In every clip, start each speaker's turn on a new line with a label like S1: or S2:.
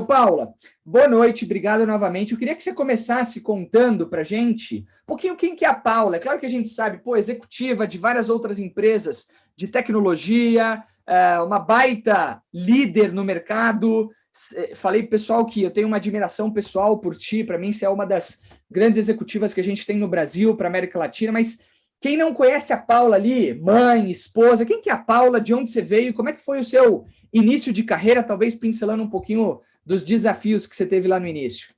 S1: Então, Paula, boa noite, obrigado novamente. Eu queria que você começasse contando para a gente um pouquinho quem que é a Paula. É claro que a gente sabe, pô, executiva de várias outras empresas de tecnologia, uma baita líder no mercado. Falei, pessoal, que eu tenho uma admiração pessoal por ti. Para mim, você é uma das grandes executivas que a gente tem no Brasil, para a América Latina, mas quem não conhece a Paula ali, mãe, esposa, quem que é a Paula, de onde você veio, como é que foi o seu início de carreira, talvez pincelando um pouquinho dos desafios que você teve lá no início.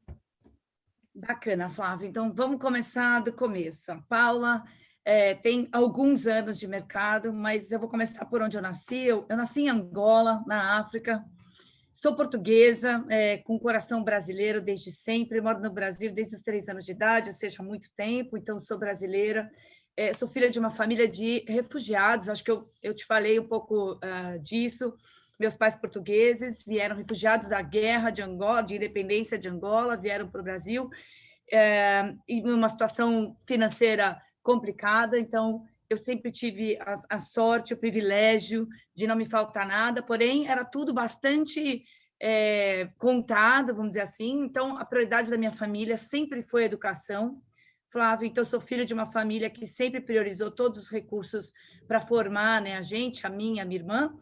S2: Bacana, Flávio. Então, vamos começar do começo. A Paula tem alguns anos de mercado, mas eu vou começar por onde eu nasci. Eu nasci em Angola, na África. Sou portuguesa, com coração brasileiro desde sempre. Moro no Brasil desde os 3 anos de idade, ou seja, há muito tempo. Então, sou brasileira. Sou filha de uma família de refugiados. Acho que eu te falei um pouco disso. Meus pais portugueses vieram refugiados da guerra de Angola, de independência de Angola, vieram para o Brasil, em uma situação financeira complicada. Então, eu sempre tive a sorte, o privilégio de não me faltar nada, porém, era tudo bastante contado, vamos dizer assim. Então, a prioridade da minha família sempre foi a educação. Flávio, então, eu sou filho de uma família que sempre priorizou todos os recursos para formar, né, a minha irmã,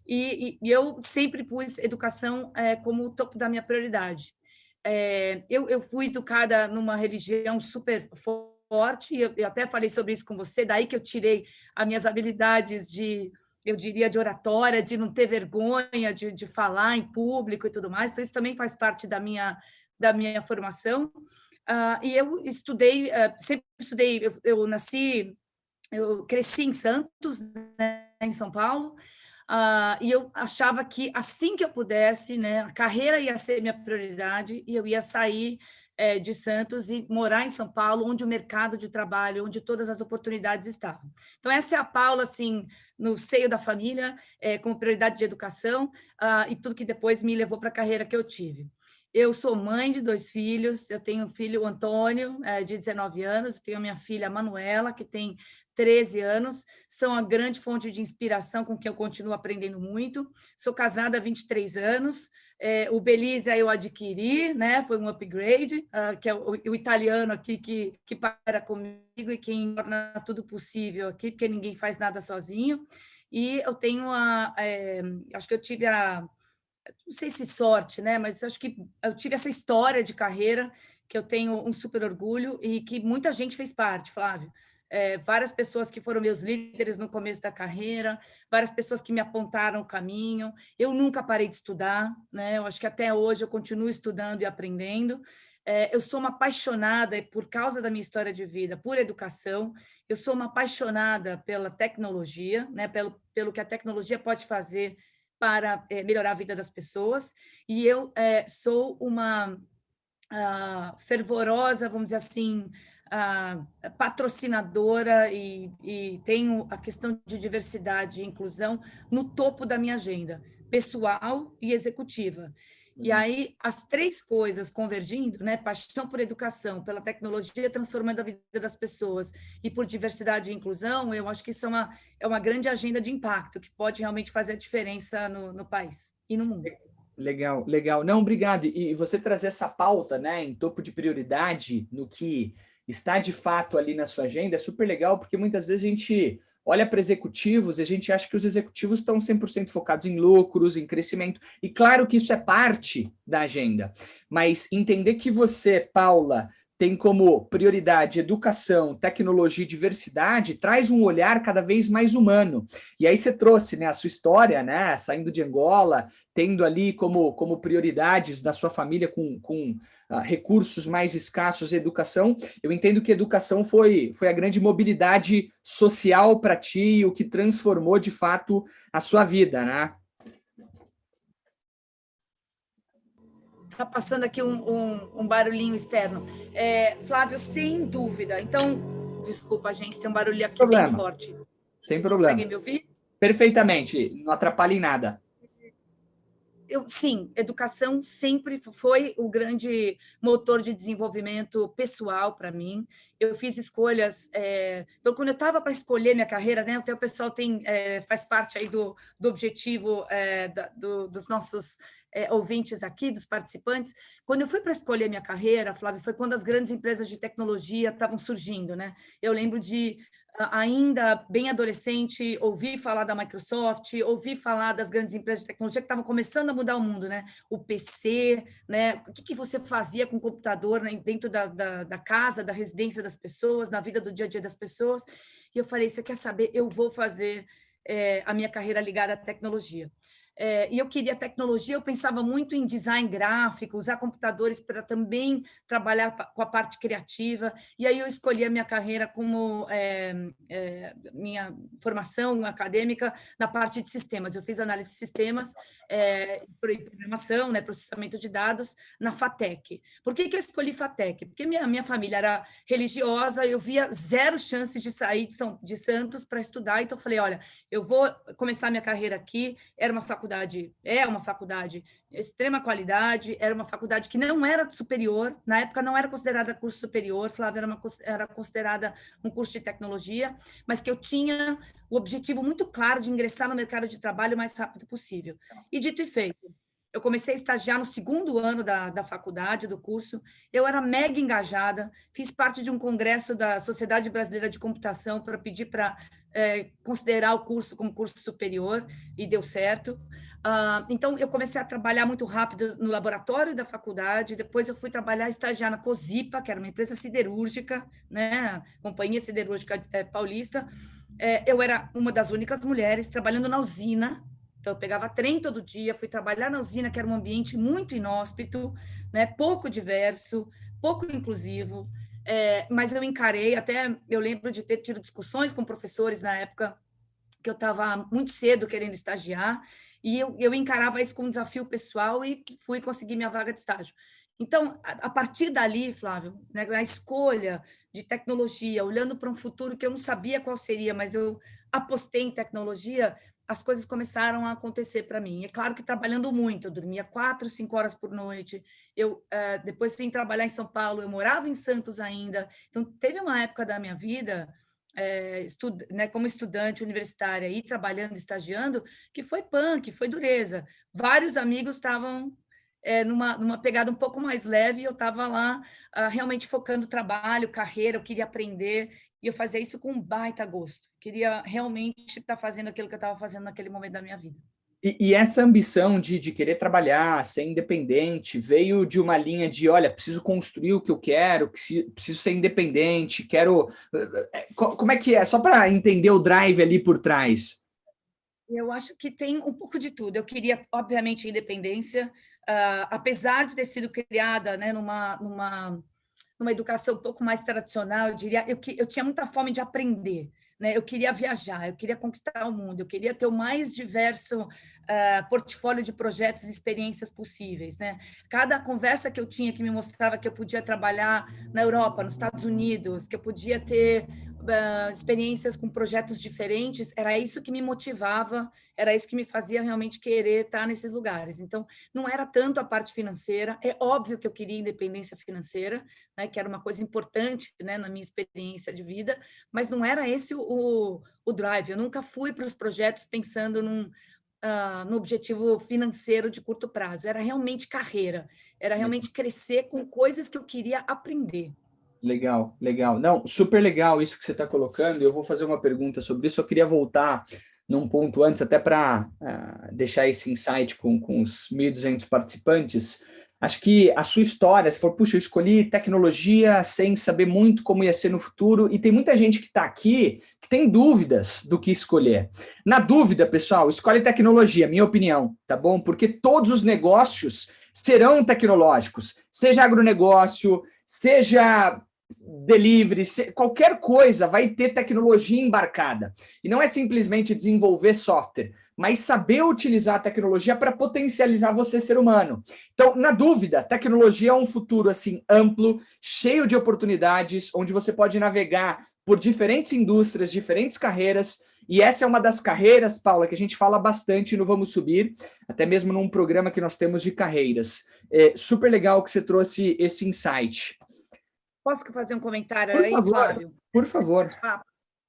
S2: e eu sempre pus educação como o topo da minha prioridade. Eu fui educada numa religião super forte, e eu até falei sobre isso com você, daí que eu tirei as minhas habilidades eu diria, de oratória, de não ter vergonha, de falar em público e tudo mais. Então, isso também faz parte da minha formação. E eu estudei, sempre estudei, eu cresci em Santos, né, em São Paulo, e eu achava que assim que eu pudesse, né, a carreira ia ser minha prioridade e eu ia sair de Santos e morar em São Paulo, onde o mercado de trabalho, onde todas as oportunidades estavam. Então, essa é a Paula, assim, no seio da família, com prioridade de educação, e tudo que depois me levou para a carreira que eu tive. Eu sou mãe de 2 filhos, eu tenho um filho, o Antônio, de 19 anos, tenho a minha filha, a Manuela, que tem 13 anos, são a grande fonte de inspiração com quem eu continuo aprendendo muito. Sou casada há 23 anos, o Belisa eu adquiri, né? Foi um upgrade, que é o italiano aqui que para comigo e quem torna tudo possível aqui, porque ninguém faz nada sozinho. E eu tenho acho que eu tive não sei se sorte, né? Mas acho que eu tive essa história de carreira que eu tenho um super orgulho e que muita gente fez parte, Flávio. Várias pessoas que foram meus líderes no começo da carreira, várias pessoas que me apontaram o caminho. Eu nunca parei de estudar, né? Eu acho que até hoje eu continuo estudando e aprendendo. Eu sou uma apaixonada, por causa da minha história de vida, por educação. Eu sou uma apaixonada pela tecnologia, né? Pelo que a tecnologia pode fazer para melhorar a vida das pessoas. E eu sou uma fervorosa, vamos dizer assim, patrocinadora e tenho a questão de diversidade e inclusão no topo da minha agenda, pessoal e executiva. E aí, as 3 coisas convergindo, né? Paixão por educação, pela tecnologia transformando a vida das pessoas e por diversidade e inclusão, eu acho que isso é uma grande agenda de impacto que pode realmente fazer a diferença no país e no mundo.
S1: Legal, legal. Não, obrigado. E você trazer essa pauta, né, em topo de prioridade, no que está de fato ali na sua agenda, é super legal, porque muitas vezes a gente olha para executivos e a gente acha que os executivos estão 100% focados em lucros, em crescimento. E claro que isso é parte da agenda, mas entender que você, Paula, tem como prioridade educação, tecnologia e diversidade, traz um olhar cada vez mais humano. E aí você trouxe, né, a sua história, né, saindo de Angola, tendo ali como prioridades da sua família com recursos mais escassos de educação. Eu entendo que educação foi a grande mobilidade social para ti, o que transformou de fato a sua vida, né?
S2: Está passando aqui um barulhinho externo. Flávio, sem dúvida. Então, desculpa, gente, tem um barulho aqui bem
S1: Problema,
S2: forte.
S1: sem
S2: Vocês
S1: problema.
S2: conseguem me ouvir?
S1: Perfeitamente, não atrapalha em nada.
S2: Sim, educação sempre foi o grande motor de desenvolvimento pessoal para mim. Eu fiz escolhas. Então, quando eu estava para escolher minha carreira, né, até o pessoal faz parte aí do objetivo dos nossos ouvintes aqui, dos participantes. Quando eu fui para escolher minha carreira, Flávia, foi quando as grandes empresas de tecnologia estavam surgindo, né? Eu lembro de, ainda bem adolescente, ouvir falar da Microsoft, ouvir falar das grandes empresas de tecnologia que estavam começando a mudar o mundo, né? O PC, né? O que você fazia com o computador, né? Dentro da casa, da residência das pessoas, na vida do dia a dia das pessoas. E eu falei, você quer saber? Eu vou fazer a minha carreira ligada à tecnologia. E eu queria tecnologia, eu pensava muito em design gráfico, usar computadores para também trabalhar com a parte criativa, e aí eu escolhi a minha carreira como minha formação acadêmica na parte de sistemas. Eu fiz análise de sistemas, programação, né, processamento de dados, na FATEC. Por que eu escolhi FATEC? Porque minha família era religiosa, eu via zero chances de sair de Santos para estudar, então eu falei, olha, eu vou começar minha carreira aqui. Era uma faculdade, de extrema qualidade, era uma faculdade que não era superior, na época não era considerada curso superior, Flávia, era considerada um curso de tecnologia, mas que eu tinha o objetivo muito claro de ingressar no mercado de trabalho o mais rápido possível. E dito e feito, eu comecei a estagiar no segundo ano da faculdade, do curso, eu era mega engajada, fiz parte de um congresso da Sociedade Brasileira de Computação para pedir para considerar o curso como curso superior, e deu certo. Então, eu comecei a trabalhar muito rápido no laboratório da faculdade, depois eu fui trabalhar, estagiar na Cosipa, que era uma empresa siderúrgica, né? Companhia Siderúrgica Paulista. Eu era uma das únicas mulheres trabalhando na usina. Então, eu pegava trem todo dia, fui trabalhar na usina, que era um ambiente muito inóspito, né? Pouco diverso, pouco inclusivo, mas eu encarei, até eu lembro de ter tido discussões com professores na época, que eu estava muito cedo querendo estagiar, e eu encarava isso como um desafio pessoal e fui conseguir minha vaga de estágio. Então, a partir dali, Flávio, né, a escolha de tecnologia, olhando para um futuro que eu não sabia qual seria, mas eu apostei em tecnologia, as coisas começaram a acontecer para mim. É claro que trabalhando muito, eu dormia 4, 5 horas por noite, eu depois vim trabalhar em São Paulo, eu morava em Santos ainda, então teve uma época da minha vida, né, como estudante universitária e trabalhando, estagiando, que foi punk, foi dureza. Vários amigos estavam numa pegada um pouco mais leve, e eu estava lá realmente focando trabalho, carreira, eu queria aprender, e eu fazia isso com um baita gosto. Queria realmente estar fazendo aquilo que eu estava fazendo naquele momento da minha vida.
S1: E essa ambição de querer trabalhar, ser independente, veio de uma linha de, olha, preciso construir o que eu quero, preciso ser independente, quero... Como é que é? Só para entender o drive ali por trás.
S2: Eu acho que tem um pouco de tudo. Eu queria, obviamente, independência, apesar de ter sido criada, né, numa educação um pouco mais tradicional, eu diria, eu tinha muita fome de aprender, né? Eu queria viajar, eu queria conquistar o mundo, eu queria ter o mais diverso portfólio de projetos e experiências possíveis, né? Cada conversa que eu tinha que me mostrava que eu podia trabalhar na Europa, nos Estados Unidos, que eu podia ter experiências com projetos diferentes, era isso que me motivava, era isso que me fazia realmente querer estar nesses lugares. Então, não era tanto a parte financeira, é óbvio que eu queria independência financeira, né, que era uma coisa importante, né, na minha experiência de vida, mas não era esse o drive. Eu nunca fui para os projetos pensando no objetivo financeiro de curto prazo, era realmente carreira, era realmente crescer com coisas que eu queria aprender.
S1: Legal, legal. Não, super legal isso que você está colocando. Eu vou fazer uma pergunta sobre isso. Eu queria voltar num ponto antes, até para deixar esse insight com os 1.200 participantes. Acho que a sua história, se for, puxa, eu escolhi tecnologia sem saber muito como ia ser no futuro, e tem muita gente que está aqui que tem dúvidas do que escolher. Na dúvida, pessoal, escolhe tecnologia, minha opinião, tá bom? Porque todos os negócios serão tecnológicos, seja agronegócio, seja delivery, qualquer coisa vai ter tecnologia embarcada. E não é simplesmente desenvolver software, mas saber utilizar a tecnologia para potencializar você, ser humano. Então, na dúvida, tecnologia é um futuro assim amplo, cheio de oportunidades, onde você pode navegar por diferentes indústrias, diferentes carreiras, e essa é uma das carreiras, Paula, que a gente fala bastante no Vamos Subir, até mesmo num programa que nós temos de carreiras. É super legal que você trouxe esse insight.
S2: Posso fazer um comentário
S1: Por
S2: aí,
S1: favor,
S2: Flávio?
S1: por favor.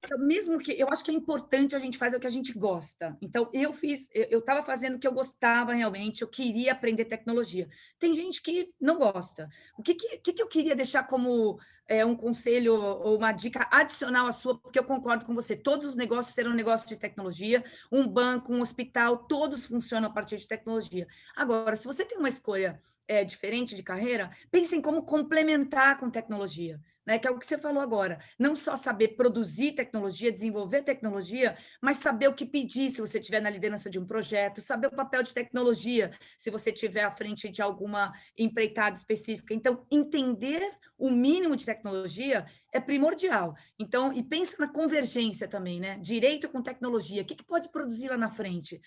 S2: Então, mesmo que eu acho que é importante a gente fazer o que a gente gosta. Então, eu estava fazendo o que eu gostava realmente, eu queria aprender tecnologia. Tem gente que não gosta. O que eu queria deixar como um conselho ou uma dica adicional à sua, porque eu concordo com você. Todos os negócios serão negócios de tecnologia, um banco, um hospital, todos funcionam a partir de tecnologia. Agora, se você tem uma escolha diferente de carreira, pense em como complementar com tecnologia, né? Que é o que você falou agora. Não só saber produzir tecnologia, desenvolver tecnologia, mas saber o que pedir se você estiver na liderança de um projeto, saber o papel de tecnologia se você estiver à frente de alguma empreitada específica. Então, entender o mínimo de tecnologia é primordial. Então, e pensa na convergência também, né? Direito com tecnologia. O que pode produzir lá na frente?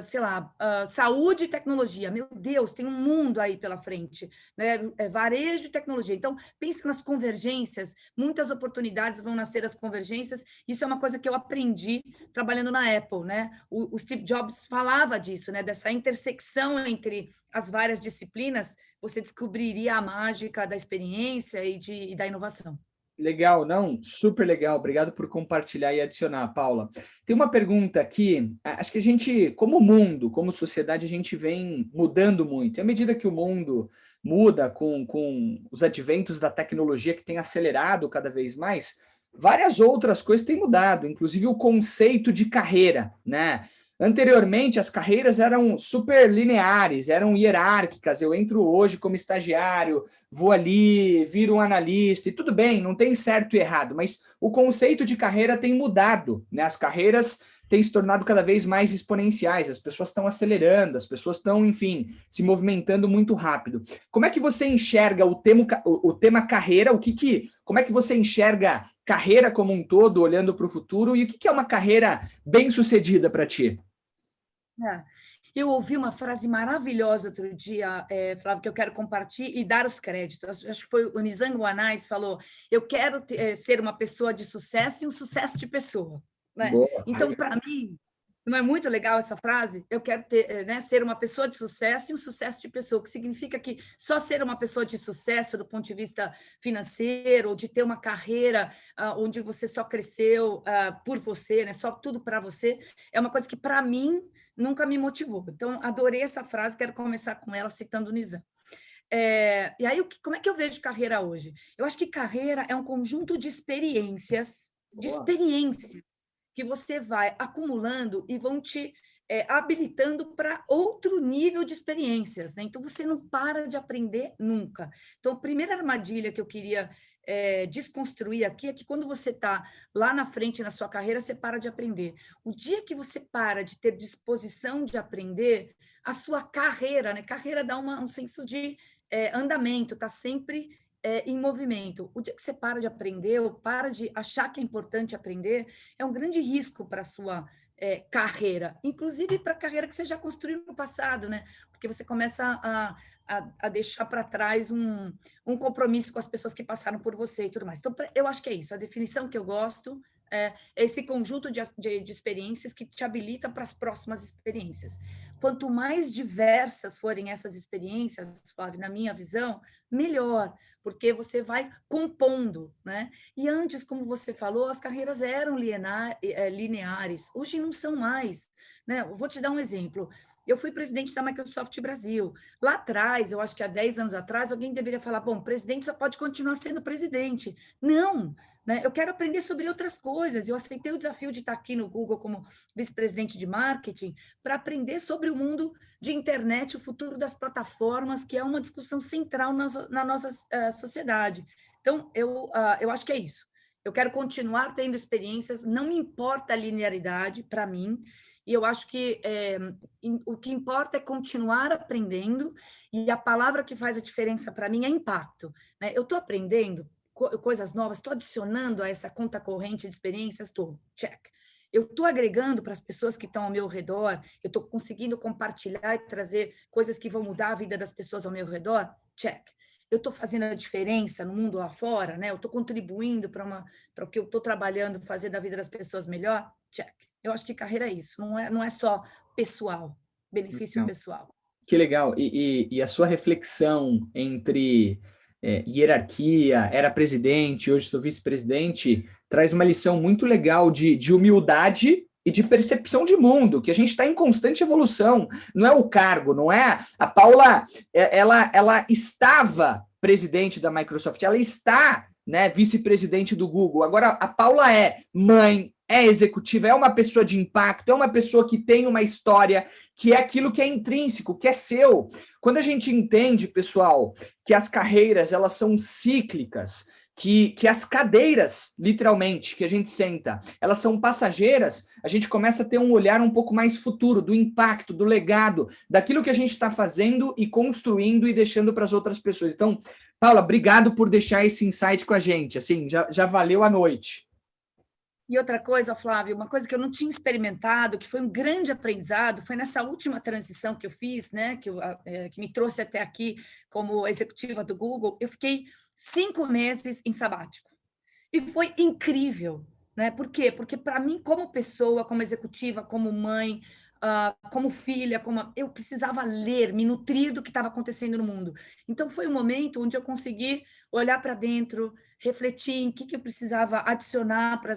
S2: Sei lá, saúde e tecnologia. Meu Deus, tem um mundo aí pela frente, né? Varejo e tecnologia. Então, pense nas convergências, muitas oportunidades vão nascer das convergências. Isso é uma coisa que eu aprendi trabalhando na Apple, né? O Steve Jobs falava disso, né? Dessa intersecção entre as várias disciplinas, você descobriria a mágica da experiência e da inovação.
S1: Legal, não? Super legal. Obrigado por compartilhar e adicionar, Paula. Tem uma pergunta aqui. Acho que a gente, como mundo, como sociedade, a gente vem mudando muito. E à medida que o mundo muda com os adventos da tecnologia que tem acelerado cada vez mais, várias outras coisas têm mudado, inclusive o conceito de carreira, né? Anteriormente, as carreiras eram super lineares, eram hierárquicas. Eu entro hoje como estagiário, vou ali, viro um analista, e tudo bem, não tem certo e errado, mas o conceito de carreira tem mudado, né? As carreiras têm se tornado cada vez mais exponenciais, as pessoas estão acelerando, as pessoas estão, enfim, se movimentando muito rápido. Como é que você enxerga o tema carreira? Como é que você enxerga carreira como um todo, olhando para o futuro, e o que é uma carreira bem-sucedida para ti?
S2: É. Eu ouvi uma frase maravilhosa outro dia, Flávio, que eu quero compartilhar e dar os créditos. Acho que foi o Nizam Wanais falou: eu quero ser uma pessoa de sucesso e um sucesso de pessoa. Né?
S1: Boa.
S2: Então, para mim, não é muito legal essa frase? Eu quero né, ser uma pessoa de sucesso e um sucesso de pessoa, que significa que só ser uma pessoa de sucesso do ponto de vista financeiro, ou de ter uma carreira onde você só cresceu por você, né, só tudo para você, é uma coisa que, para mim, nunca me motivou. Então, adorei essa frase, quero começar com ela citando o Nizam. E aí, como é que eu vejo carreira hoje? Eu acho que carreira é um conjunto de
S1: Boa.
S2: experiência que você vai acumulando e vão te habilitando para outro nível de experiências, né? Então, você não para de aprender nunca. Então, a primeira armadilha que eu queria desconstruir aqui é que quando você está lá na frente na sua carreira, você para de aprender. O dia que você para de ter disposição de aprender, a sua carreira, né? Carreira dá um senso de andamento, está sempre em movimento. O dia que você para de aprender ou para de achar que é importante aprender, é um grande risco para a sua carreira, inclusive para a carreira que você já construiu no passado, né? Porque você começa a deixar para trás um compromisso com as pessoas que passaram por você e tudo mais. Então, eu acho que é isso. A definição que eu gosto é esse conjunto de experiências que te habilita para as próximas experiências. Quanto mais diversas forem essas experiências, Flávio, na minha visão, melhor, porque você vai compondo, né? E antes, como você falou, as carreiras eram lineares, hoje não são mais, né? Eu vou te dar um exemplo. Eu fui presidente da Microsoft Brasil. Lá atrás, eu acho que há 10 anos atrás, alguém deveria falar: bom, presidente só pode continuar sendo presidente. Não, né? Eu quero aprender sobre outras coisas. Eu aceitei o desafio de estar aqui no Google como vice-presidente de marketing para aprender sobre o mundo de internet, o futuro das plataformas, que é uma discussão central na nossa sociedade. Então, eu acho que é isso. Eu quero continuar tendo experiências, não me importa a linearidade para mim, e eu acho que o que importa é continuar aprendendo, e a palavra que faz a diferença para mim é impacto. Né? Eu estou aprendendo coisas novas, estou adicionando a essa conta corrente de experiências, estou, check. Eu estou agregando para as pessoas que estão ao meu redor, eu estou conseguindo compartilhar e trazer coisas que vão mudar a vida das pessoas ao meu redor, check. Eu estou fazendo a diferença no mundo lá fora, né? Eu estou contribuindo para o que eu estou trabalhando, fazer da vida das pessoas melhor, check. Eu acho que carreira é isso, não é só pessoal, benefício
S1: Não.
S2: pessoal.
S1: Que legal. E a sua reflexão entre hierarquia, era presidente, hoje sou vice-presidente, traz uma lição muito legal de humildade e de percepção de mundo, que a gente está em constante evolução. Não é o cargo, não é? A Paula, ela estava presidente da Microsoft, ela está, né, vice-presidente do Google. Agora, a Paula é mãe, é executiva, é uma pessoa de impacto, é uma pessoa que tem uma história, que é aquilo que é intrínseco, que é seu. Quando a gente entende, pessoal, que as carreiras elas são cíclicas, que as cadeiras, literalmente, que a gente senta, elas são passageiras, a gente começa a ter um olhar um pouco mais futuro, do impacto, do legado, daquilo que a gente está fazendo e construindo e deixando para as outras pessoas. Então, Paula, obrigado por deixar esse insight com a gente. Assim, já valeu a noite.
S2: E outra coisa, Flávio, uma coisa que eu não tinha experimentado, que foi um grande aprendizado, foi nessa última transição que eu fiz, né, que me trouxe até aqui como executiva do Google. Eu fiquei 5 meses em sabático. E foi incrível, né? Por quê? Porque para mim, como pessoa, como executiva, como mãe, como filha, eu precisava ler, me nutrir do que estava acontecendo no mundo. Então, foi um momento onde eu consegui olhar para dentro, refletir em que eu precisava adicionar para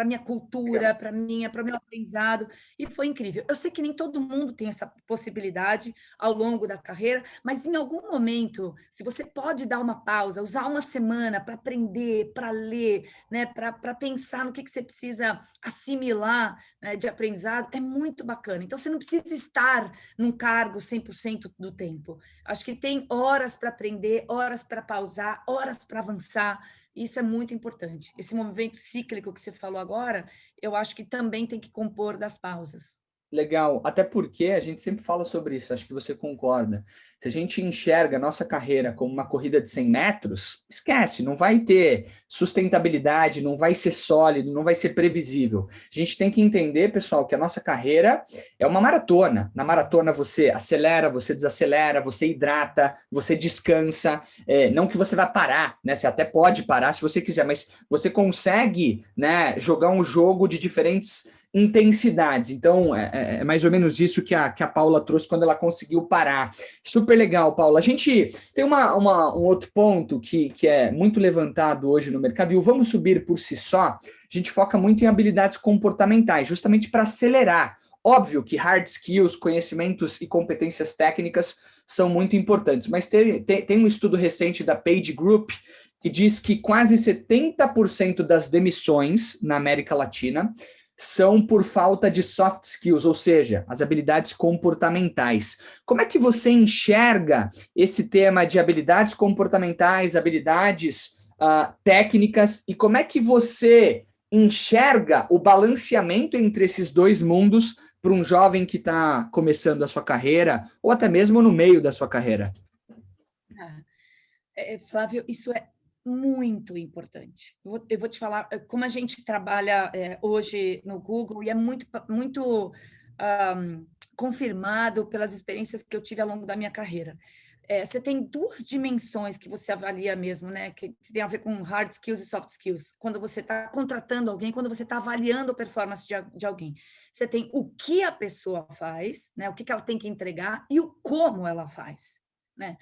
S2: a minha cultura, para o meu aprendizado, e foi incrível. Eu sei que nem todo mundo tem essa possibilidade ao longo da carreira, mas em algum momento, se você pode dar uma pausa, usar uma semana para aprender, para ler, né, para pensar no que você precisa assimilar, né, de aprendizado, é muito bacana. Então, você não precisa estar num cargo 100% do tempo. Acho que tem horas para aprender, horas para pausar, horas para avançar. Isso é muito importante. Esse movimento cíclico que você falou agora, eu acho que também tem que compor das pausas.
S1: Legal, até porque a gente sempre fala sobre isso, acho que você concorda. Se a gente enxerga a nossa carreira como uma corrida de 100 metros, esquece, não vai ter sustentabilidade, não vai ser sólido, não vai ser previsível. A gente tem que entender, pessoal, que a nossa carreira é uma maratona. Na maratona você acelera, você desacelera, você hidrata, você descansa. Não que você vai parar, né? Você até pode parar se você quiser, mas você consegue, né, jogar um jogo de diferentes intensidades. Então, é mais ou menos isso que a Paula trouxe quando ela conseguiu parar. Super legal, Paula. A gente tem um outro ponto que é muito levantado hoje no mercado, e o Vamos Subir por si só, a gente foca muito em habilidades comportamentais, justamente para acelerar. Óbvio que hard skills, conhecimentos e competências técnicas são muito importantes, mas tem um estudo recente da Page Group que diz que quase 70% das demissões na América Latina são por falta de soft skills, ou seja, as habilidades comportamentais. Como é que você enxerga esse tema de habilidades comportamentais, habilidades técnicas, e como é que você enxerga o balanceamento entre esses dois mundos para um jovem que está começando a sua carreira, ou até mesmo no meio da sua carreira?
S2: Flávio, isso é muito importante. Eu vou te falar como a gente trabalha hoje no Google, e é muito confirmado pelas experiências que eu tive ao longo da minha carreira. Você tem 2 dimensões que você avalia mesmo, né? Que tem a ver com hard skills e soft skills. Quando você está contratando alguém, quando você está avaliando a performance de alguém. Você tem o que a pessoa faz, né? O que ela tem que entregar e o como ela faz, né?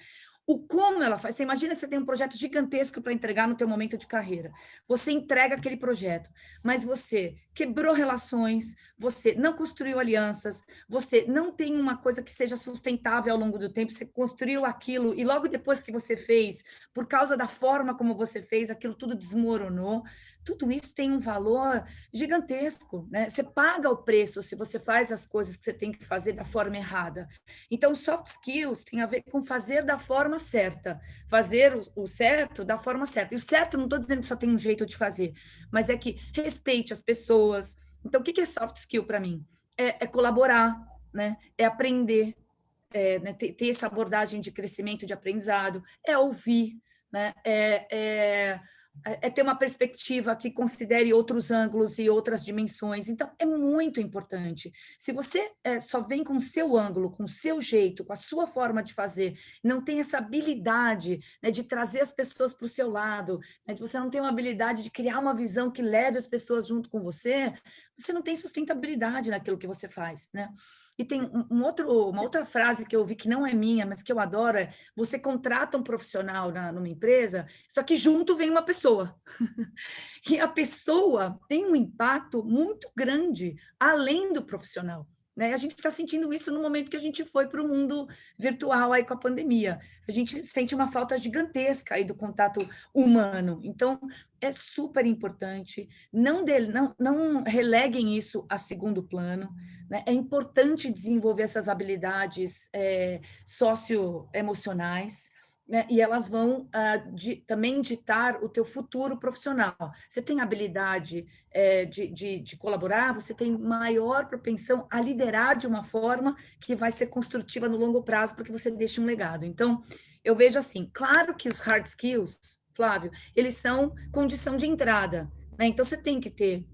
S2: O como ela faz. Você imagina que você tem um projeto gigantesco para entregar no teu momento de carreira. Você entrega aquele projeto, mas você quebrou relações, você não construiu alianças, você não tem uma coisa que seja sustentável ao longo do tempo, você construiu aquilo e logo depois que você fez, por causa da forma como você fez, aquilo tudo desmoronou. Tudo isso tem um valor gigantesco, né? Você paga o preço se você faz as coisas que você tem que fazer da forma errada. Então, soft skills tem a ver com fazer da forma certa, fazer o certo da forma certa. E o certo, não estou dizendo que só tem um jeito de fazer, mas é que respeite as pessoas. Então, o que é soft skill para mim? É colaborar, né? É aprender, né? Ter essa abordagem de crescimento, de aprendizado, é ouvir, né? É ter uma perspectiva que considere outros ângulos e outras dimensões. Então, é muito importante. Se você só vem com o seu ângulo, com o seu jeito, com a sua forma de fazer, não tem essa habilidade, né, de trazer as pessoas para o seu lado, né, você não tem uma habilidade de criar uma visão que leve as pessoas junto com você, você não tem sustentabilidade naquilo que você faz, né? E tem uma outra frase que eu ouvi que não é minha, mas que eu adoro, é: você contrata um profissional numa empresa, só que junto vem uma pessoa. E a pessoa tem um impacto muito grande, além do profissional. Né? A gente está sentindo isso no momento que a gente foi para o mundo virtual aí com a pandemia. A gente sente uma falta gigantesca aí do contato humano. Então, é super importante. Não releguem isso a segundo plano. Né? É importante desenvolver essas habilidades socioemocionais, né? E elas vão também ditar o teu futuro profissional. Você tem habilidade de colaborar, você tem maior propensão a liderar de uma forma que vai ser construtiva no longo prazo para que você deixe um legado. Então, eu vejo assim, claro que os hard skills, Flávio, eles são condição de entrada, né? Então, você tem que ter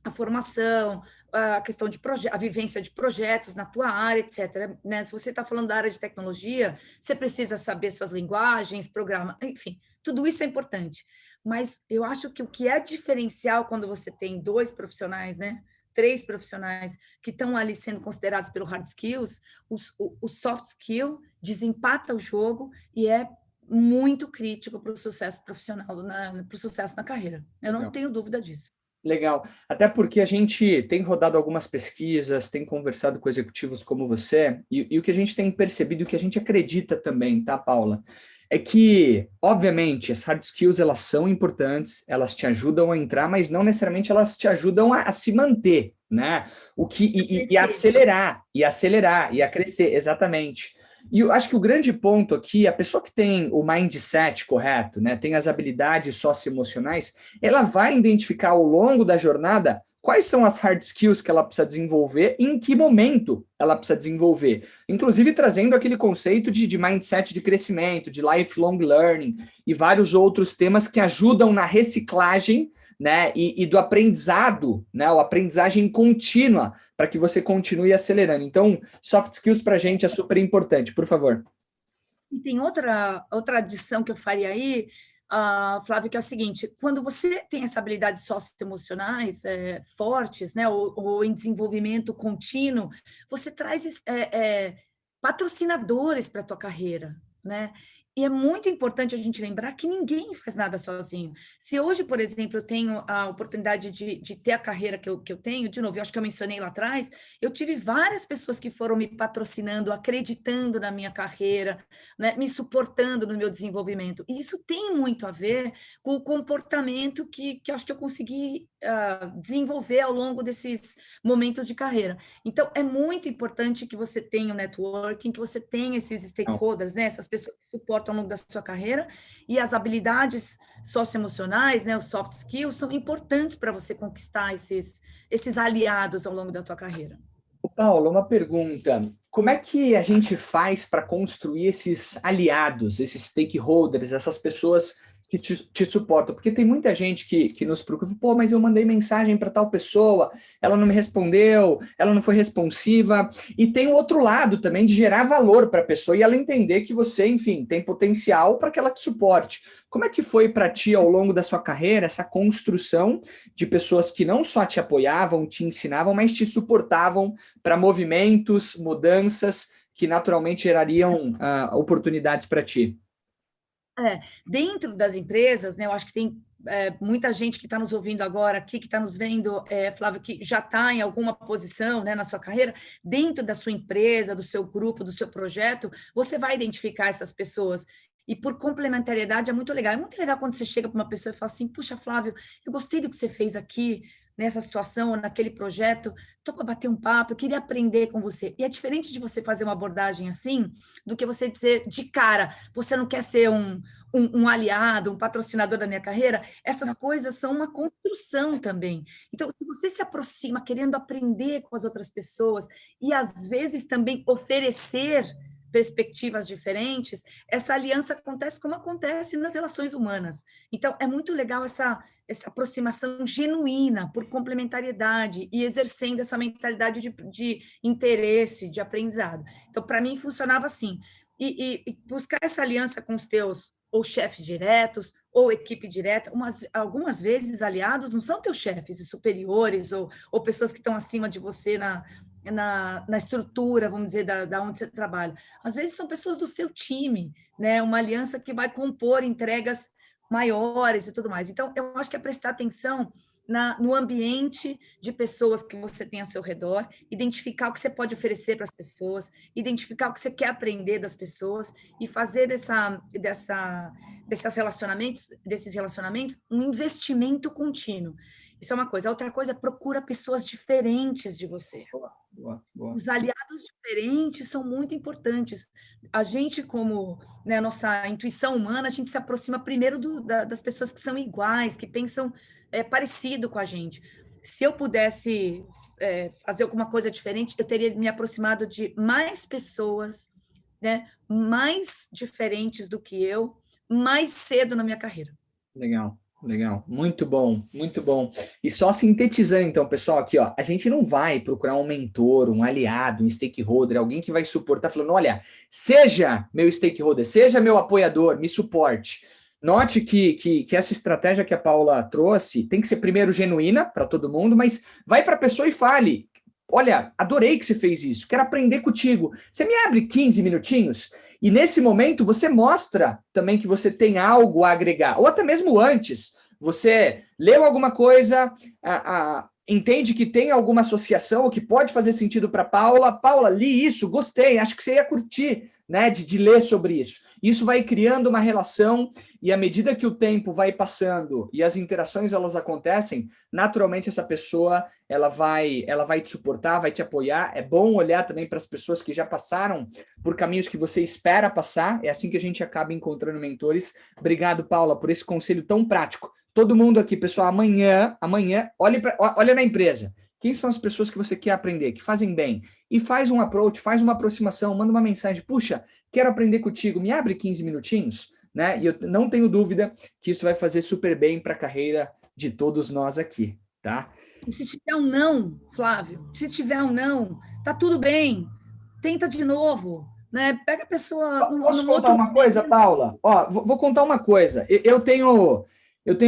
S2: a formação, a questão de a vivência de projetos na tua área, etc. Né? Se você está falando da área de tecnologia, você precisa saber suas linguagens, programa, enfim, tudo isso é importante. Mas eu acho que o que é diferencial quando você tem 2 profissionais, né? 3 profissionais que estão ali sendo considerados pelo hard skills, o soft skill desempata o jogo e é muito crítico para o sucesso profissional, para o sucesso na carreira. Eu não tenho dúvida disso.
S1: Legal. Até porque a gente tem rodado algumas pesquisas, tem conversado com executivos como você, e o que a gente tem percebido, o que a gente acredita também, tá, Paula? É que, obviamente, as hard skills, elas são importantes, elas te ajudam a entrar, mas não necessariamente elas te ajudam a se manter, né? E acelerar, e a crescer, exatamente. E eu acho que o grande ponto aqui, a pessoa que tem o mindset correto, né, tem as habilidades socioemocionais, ela vai identificar ao longo da jornada quais são as hard skills que ela precisa desenvolver e em que momento ela precisa desenvolver. Inclusive trazendo aquele conceito de mindset de crescimento, de lifelong learning e vários outros temas que ajudam na reciclagem, né, e do aprendizado, né, a aprendizagem contínua, para que você continue acelerando. Então, soft skills para a gente é super importante, por favor.
S2: E tem outra adição que eu faria aí, Flávio, que é o seguinte: quando você tem essa habilidades socioemocionais fortes, né, ou em desenvolvimento contínuo, você traz patrocinadores para a tua carreira, né? E é muito importante a gente lembrar que ninguém faz nada sozinho. Se hoje, por exemplo, eu tenho a oportunidade de ter a carreira que eu tenho, de novo, eu acho que eu mencionei lá atrás, eu tive várias pessoas que foram me patrocinando, acreditando na minha carreira, né, me suportando no meu desenvolvimento. E isso tem muito a ver com o comportamento que eu acho que eu consegui desenvolver ao longo desses momentos de carreira. Então, é muito importante que você tenha o networking, que você tenha esses stakeholders, né, essas pessoas que suportam ao longo da sua carreira, e as habilidades socioemocionais, né, os soft skills, são importantes para você conquistar esses aliados ao longo da tua carreira.
S1: Paulo, uma pergunta. Como é que a gente faz para construir esses aliados, esses stakeholders, essas pessoas que te suportam? Porque tem muita gente que nos procura, pô, mas eu mandei mensagem para tal pessoa, ela não me respondeu, ela não foi responsiva. E tem o outro lado também de gerar valor para a pessoa e ela entender que você, enfim, tem potencial para que ela te suporte. Como é que foi para ti ao longo da sua carreira essa construção de pessoas que não só te apoiavam, te ensinavam, mas te suportavam para movimentos, mudanças que naturalmente gerariam oportunidades para ti?
S2: Dentro das empresas, né, eu acho que tem muita gente que está nos ouvindo agora aqui, que está nos vendo, Flávio, que já está em alguma posição, né, na sua carreira, dentro da sua empresa, do seu grupo, do seu projeto, você vai identificar essas pessoas. E por complementariedade é muito legal. É muito legal quando você chega para uma pessoa e fala assim: puxa, Flávio, eu gostei do que você fez aqui, nessa situação, naquele projeto, estou para bater um papo, eu queria aprender com você. E é diferente de você fazer uma abordagem assim, do que você dizer de cara: você não quer ser um aliado, um patrocinador da minha carreira. Essas coisas são uma construção também. Então, se você se aproxima querendo aprender com as outras pessoas e, às vezes, também oferecer perspectivas diferentes, essa aliança acontece como acontece nas relações humanas. Então, é muito legal essa aproximação genuína, por complementariedade, e exercendo essa mentalidade de interesse, de aprendizado. Então, para mim, funcionava assim. E buscar essa aliança com os teus ou chefes diretos, ou equipe direta, algumas vezes aliados não são teus chefes e superiores, ou pessoas que estão acima de você na estrutura, vamos dizer, da onde você trabalha. Às vezes são pessoas do seu time, né? Uma aliança que vai compor entregas maiores e tudo mais. Então, eu acho que é prestar atenção no ambiente de pessoas que você tem ao seu redor, identificar o que você pode oferecer para as pessoas, identificar o que você quer aprender das pessoas e fazer desses relacionamentos um investimento contínuo. Isso é uma coisa. A outra coisa é procura pessoas diferentes de você.
S1: Boa, boa, boa.
S2: Os aliados diferentes são muito importantes. A gente, como né, nossa intuição humana, a gente se aproxima primeiro das pessoas que são iguais, que pensam parecido com a gente. Se eu pudesse fazer alguma coisa diferente, eu teria me aproximado de mais pessoas, né, mais diferentes do que eu, mais cedo na minha carreira.
S1: Legal. Legal, muito bom, muito bom. E só sintetizando, então, pessoal, aqui, ó, a gente não vai procurar um mentor, um aliado, um stakeholder, alguém que vai suportar, falando, olha, seja meu stakeholder, seja meu apoiador, me suporte. Note que essa estratégia que a Paula trouxe tem que ser primeiro genuína para todo mundo, mas vai para a pessoa e fale, olha, adorei que você fez isso, quero aprender contigo. Você me abre 15 minutinhos? E nesse momento você mostra também que você tem algo a agregar, ou até mesmo antes, você leu alguma coisa, entende que tem alguma associação, ou que pode fazer sentido para Paula. Paula, li isso, gostei, acho que você ia curtir, né, de ler sobre isso. Isso vai criando uma relação, e à medida que o tempo vai passando e as interações elas acontecem, naturalmente essa pessoa ela vai te suportar, vai te apoiar. É bom olhar também para as pessoas que já passaram por caminhos que você espera passar. É assim que a gente acaba encontrando mentores. Obrigado, Paula, por esse conselho tão prático. Todo mundo aqui, pessoal, amanhã, olha na empresa. Quem são as pessoas que você quer aprender, que fazem bem? E faz um approach, faz uma aproximação, manda uma mensagem. Puxa, quero aprender contigo, me abre 15 minutinhos, né? E eu não tenho dúvida que isso vai fazer super bem para a carreira de todos nós aqui, tá?
S2: E se tiver um não, Flávio, se tiver um não, tá tudo bem, tenta de novo, né? Pega a pessoa...
S1: Posso contar uma coisa, Paula? Ó, vou contar uma coisa. Eu tenho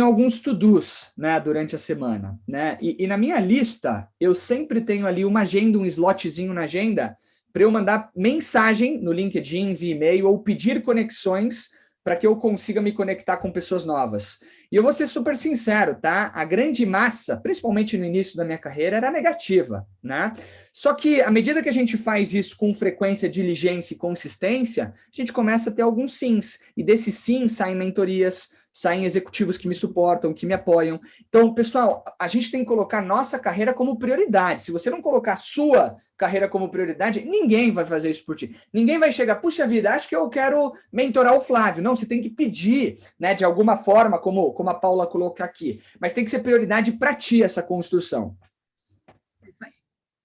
S1: alguns to-dos, né, durante a semana, né? E na minha lista, eu sempre tenho ali uma agenda, um slotzinho na agenda, para eu mandar mensagem no LinkedIn, via e-mail, ou pedir conexões para que eu consiga me conectar com pessoas novas. E eu vou ser super sincero, tá? A grande massa, principalmente no início da minha carreira, era negativa, né? Só que, à medida que a gente faz isso com frequência, diligência e consistência, a gente começa a ter alguns sims. E desses sims saem mentorias, saem executivos que me suportam, que me apoiam. Então, pessoal, a gente tem que colocar nossa carreira como prioridade. Se você não colocar sua carreira como prioridade, ninguém vai fazer isso por ti. Ninguém vai chegar, puxa vida, acho que eu quero mentorar o Flávio. Não, você tem que pedir, né, de alguma forma, como a Paula coloca aqui. Mas tem que ser prioridade para ti essa construção.
S2: Isso aí.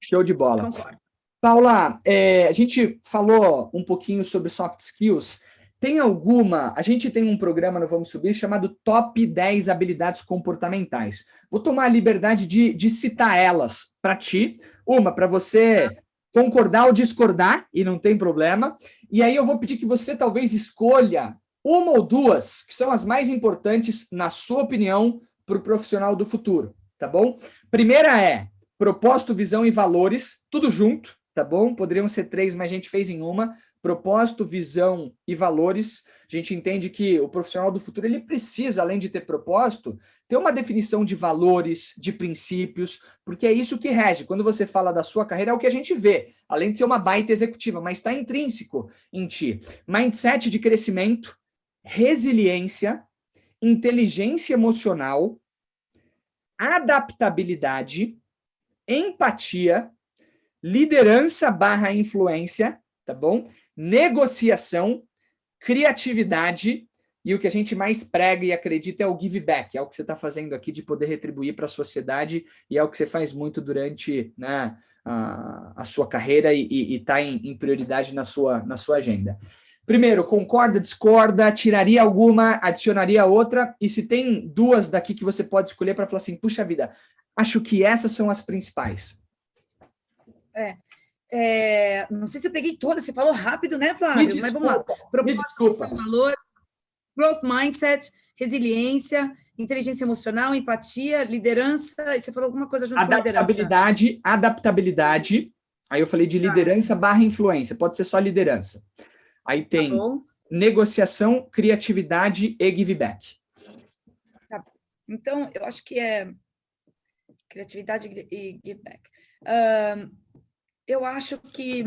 S1: Show de bola.
S2: Concordo.
S1: Paula, a gente falou um pouquinho sobre soft skills. Tem alguma... A gente tem um programa no Vamos Subir chamado Top 10 Habilidades Comportamentais. Vou tomar a liberdade de citar elas para ti. Uma, para você concordar ou discordar, e não tem problema. E aí eu vou pedir que você talvez escolha uma ou duas, que são as mais importantes, na sua opinião, para o profissional do futuro, tá bom? Primeira é propósito, visão e valores, tudo junto, tá bom? Poderiam ser 3, mas a gente fez em uma. Propósito, visão e valores. A gente entende que o profissional do futuro ele precisa, além de ter propósito, ter uma definição de valores, de princípios, porque é isso que rege. Quando você fala da sua carreira, é o que a gente vê, além de ser uma baita executiva, mas está intrínseco em ti. Mindset de crescimento, resiliência, inteligência emocional, adaptabilidade, empatia, liderança/influência, tá bom? Negociação, criatividade e o que a gente mais prega e acredita é o give back, é o que você está fazendo aqui de poder retribuir para a sociedade e é o que você faz muito durante, né, a sua carreira e está em prioridade na sua agenda. Primeiro, concorda, discorda, tiraria alguma, adicionaria outra, e se tem duas daqui que você pode escolher para falar assim, puxa vida, acho que essas são as principais.
S2: Não sei se eu peguei todas, você falou rápido, né, Flávio? Mas vamos lá.
S1: Propósito,
S2: valores, growth mindset, resiliência, inteligência emocional, empatia, liderança, e você falou alguma coisa junto com liderança.
S1: Adaptabilidade, Aí eu falei de liderança barra influência, pode ser só liderança. Aí
S2: Tá
S1: tem
S2: bom?
S1: negociação, criatividade e give back.
S2: Tá. Então, eu acho que é criatividade e give back. Eu acho que...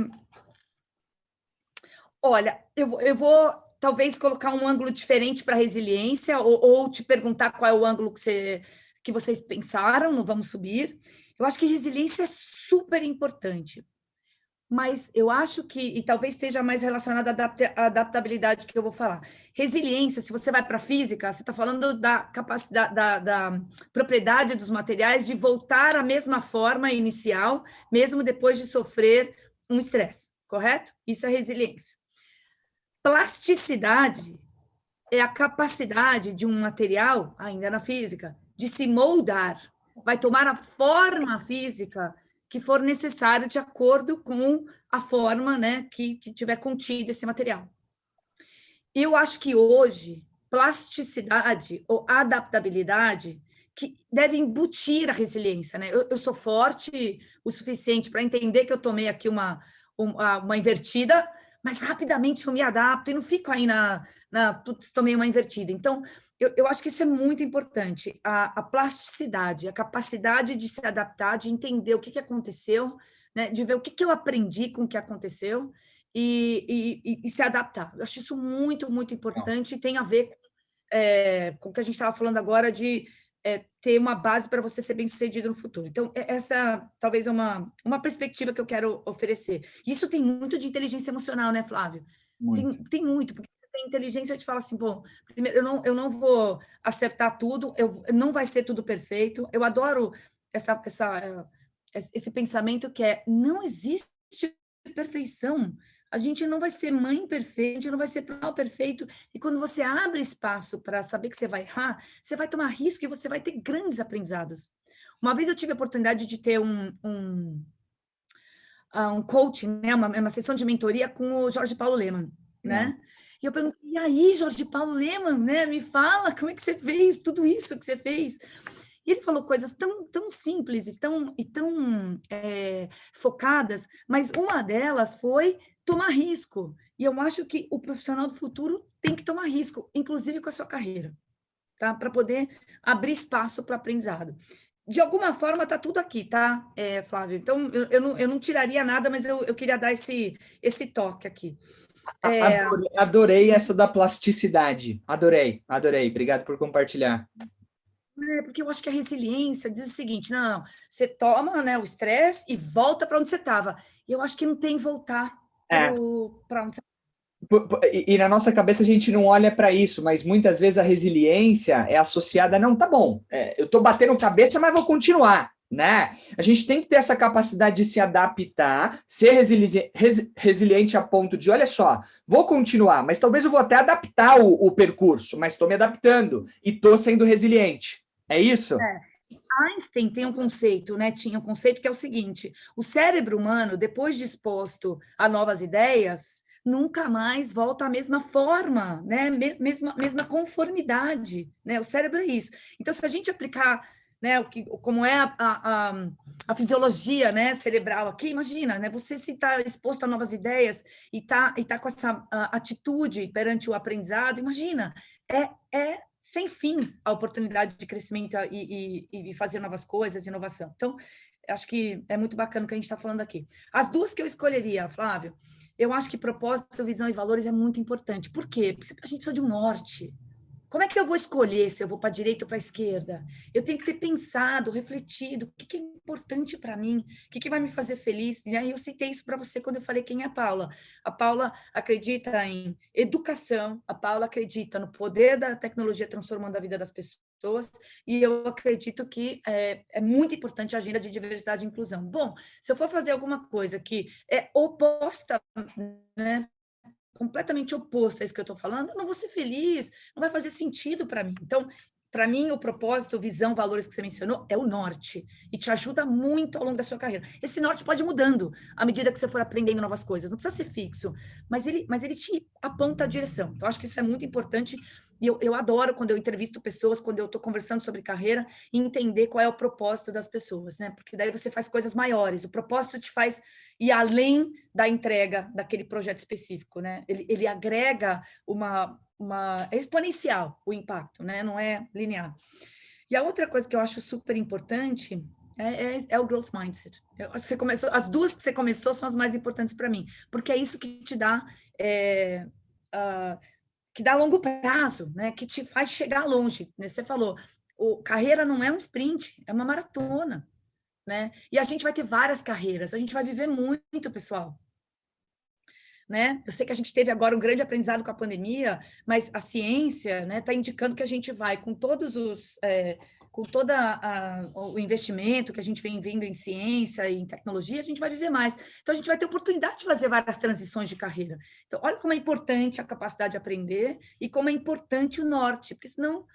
S2: Olha, eu vou talvez colocar um ângulo diferente para a resiliência, ou te perguntar qual é o ângulo que vocês pensaram no Vamos Subir. Eu acho que resiliência é super importante, mas eu acho que, e talvez esteja mais relacionada à adaptabilidade que eu vou falar. Resiliência, se você vai para a física, você está falando da capacidade, da propriedade dos materiais de voltar à mesma forma inicial, mesmo depois de sofrer um estresse, correto? Isso é resiliência. Plasticidade é a capacidade de um material, ainda na física, de se moldar, vai tomar a forma física que for necessário de acordo com a forma, né, que tiver contido esse material. Eu acho que hoje, plasticidade ou adaptabilidade que deve embutir a resiliência, né? Eu sou forte o suficiente para entender que eu tomei aqui uma invertida, mas rapidamente eu me adapto e não fico aí putz, tomei uma invertida. Então, eu acho que isso é muito importante, a plasticidade, a capacidade de se adaptar, de entender o que aconteceu, né? De ver o que eu aprendi com o que aconteceu e se adaptar. Eu acho isso muito, muito importante e tem a ver com o que a gente estava falando agora de ter uma base para você ser bem-sucedido no futuro. Então, essa talvez é uma perspectiva que eu quero oferecer. Isso tem muito de inteligência emocional, né, Flávio?
S1: Muito.
S2: Tem muito, porque você tem inteligência, eu te falo assim, bom, primeiro, eu não vou acertar tudo, não vai ser tudo perfeito. Eu adoro esse pensamento que não existe perfeição. A gente não vai ser mãe perfeita, a gente não vai ser pai perfeito. E quando você abre espaço para saber que você vai errar, você vai tomar risco e você vai ter grandes aprendizados. Uma vez eu tive a oportunidade de ter um coaching, né, uma sessão de mentoria com o Jorge Paulo Lemann,
S1: Não.
S2: né? E eu perguntei, e aí, Jorge Paulo Lemann, né? Me fala, como é que você fez tudo isso que você fez? E ele falou coisas tão simples e tão focadas, mas uma delas foi tomar risco. E eu acho que o profissional do futuro tem que tomar risco, inclusive com a sua carreira, tá? Para poder abrir espaço para aprendizado. De alguma forma, está tudo aqui, tá, Flávio? Então, eu não tiraria nada, mas eu queria dar esse toque aqui.
S1: Adorei essa da plasticidade. Adorei. Obrigado por compartilhar.
S2: Porque eu acho que a resiliência diz o seguinte, não, você toma, né, o estresse e volta para onde você estava. E eu acho que não tem voltar para onde você
S1: E na nossa cabeça a gente não olha para isso, mas muitas vezes a resiliência é associada a, não, tá bom, eu estou batendo cabeça, mas vou continuar, né? A gente tem que ter essa capacidade de se adaptar, ser resiliente a ponto de, olha só, vou continuar, mas talvez eu vou até adaptar o percurso, mas estou me adaptando e estou sendo resiliente. É isso?
S2: Einstein tem um conceito, né? Tinha um conceito que é o seguinte: o cérebro humano, depois de exposto a novas ideias, nunca mais volta à mesma forma, né? Mesma conformidade, né? O cérebro é isso. Então, se a gente aplicar, né, como é a fisiologia, né, cerebral aqui, imagina, né? Você se está exposto a novas ideias e tá com essa atitude perante o aprendizado, imagina, é sem fim a oportunidade de crescimento e fazer novas coisas, inovação. Então, acho que é muito bacana o que a gente está falando aqui. As duas que eu escolheria, Flávio, eu acho que propósito, visão e valores é muito importante. Por quê? Porque a gente precisa de um norte. Como é que eu vou escolher se eu vou para a direita ou para a esquerda? Eu tenho que ter pensado, refletido, o que é importante para mim, o que vai me fazer feliz. E aí eu citei isso para você quando eu falei quem é a Paula. A Paula acredita em educação, a Paula acredita no poder da tecnologia transformando a vida das pessoas, e eu acredito que é muito importante a agenda de diversidade e inclusão. Bom, se eu for fazer alguma coisa que é oposta, né, completamente oposto a isso que eu estou falando, eu não vou ser feliz, não vai fazer sentido para mim. Então, para mim, o propósito, visão, valores que você mencionou é o norte e te ajuda muito ao longo da sua carreira. Esse norte pode ir mudando à medida que você for aprendendo novas coisas, não precisa ser fixo, mas ele te aponta a direção. Então, acho que isso é muito importante e eu adoro quando eu entrevisto pessoas, quando eu estou conversando sobre carreira, e entender qual é o propósito das pessoas, né? Porque daí você faz coisas maiores. O propósito te faz ir além da entrega daquele projeto específico, né? Ele agrega é exponencial o impacto, né? Não é linear. E a outra coisa que eu acho super importante é o growth mindset. Você começou, as duas que você começou são as mais importantes para mim, porque é isso que te dá que dá longo prazo, né? Que te faz chegar longe. Né? Você falou, carreira não é um sprint, é uma maratona, né? E a gente vai ter várias carreiras, a gente vai viver muito, pessoal. Né? Eu sei que a gente teve agora um grande aprendizado com a pandemia, mas a ciência está indicando que a gente vai com todos com todo o investimento que a gente vem vendo em ciência e em tecnologia, a gente vai viver mais. Então, a gente vai ter oportunidade de fazer várias transições de carreira. Então, olha como é importante a capacidade de aprender e como é importante o norte, porque senão,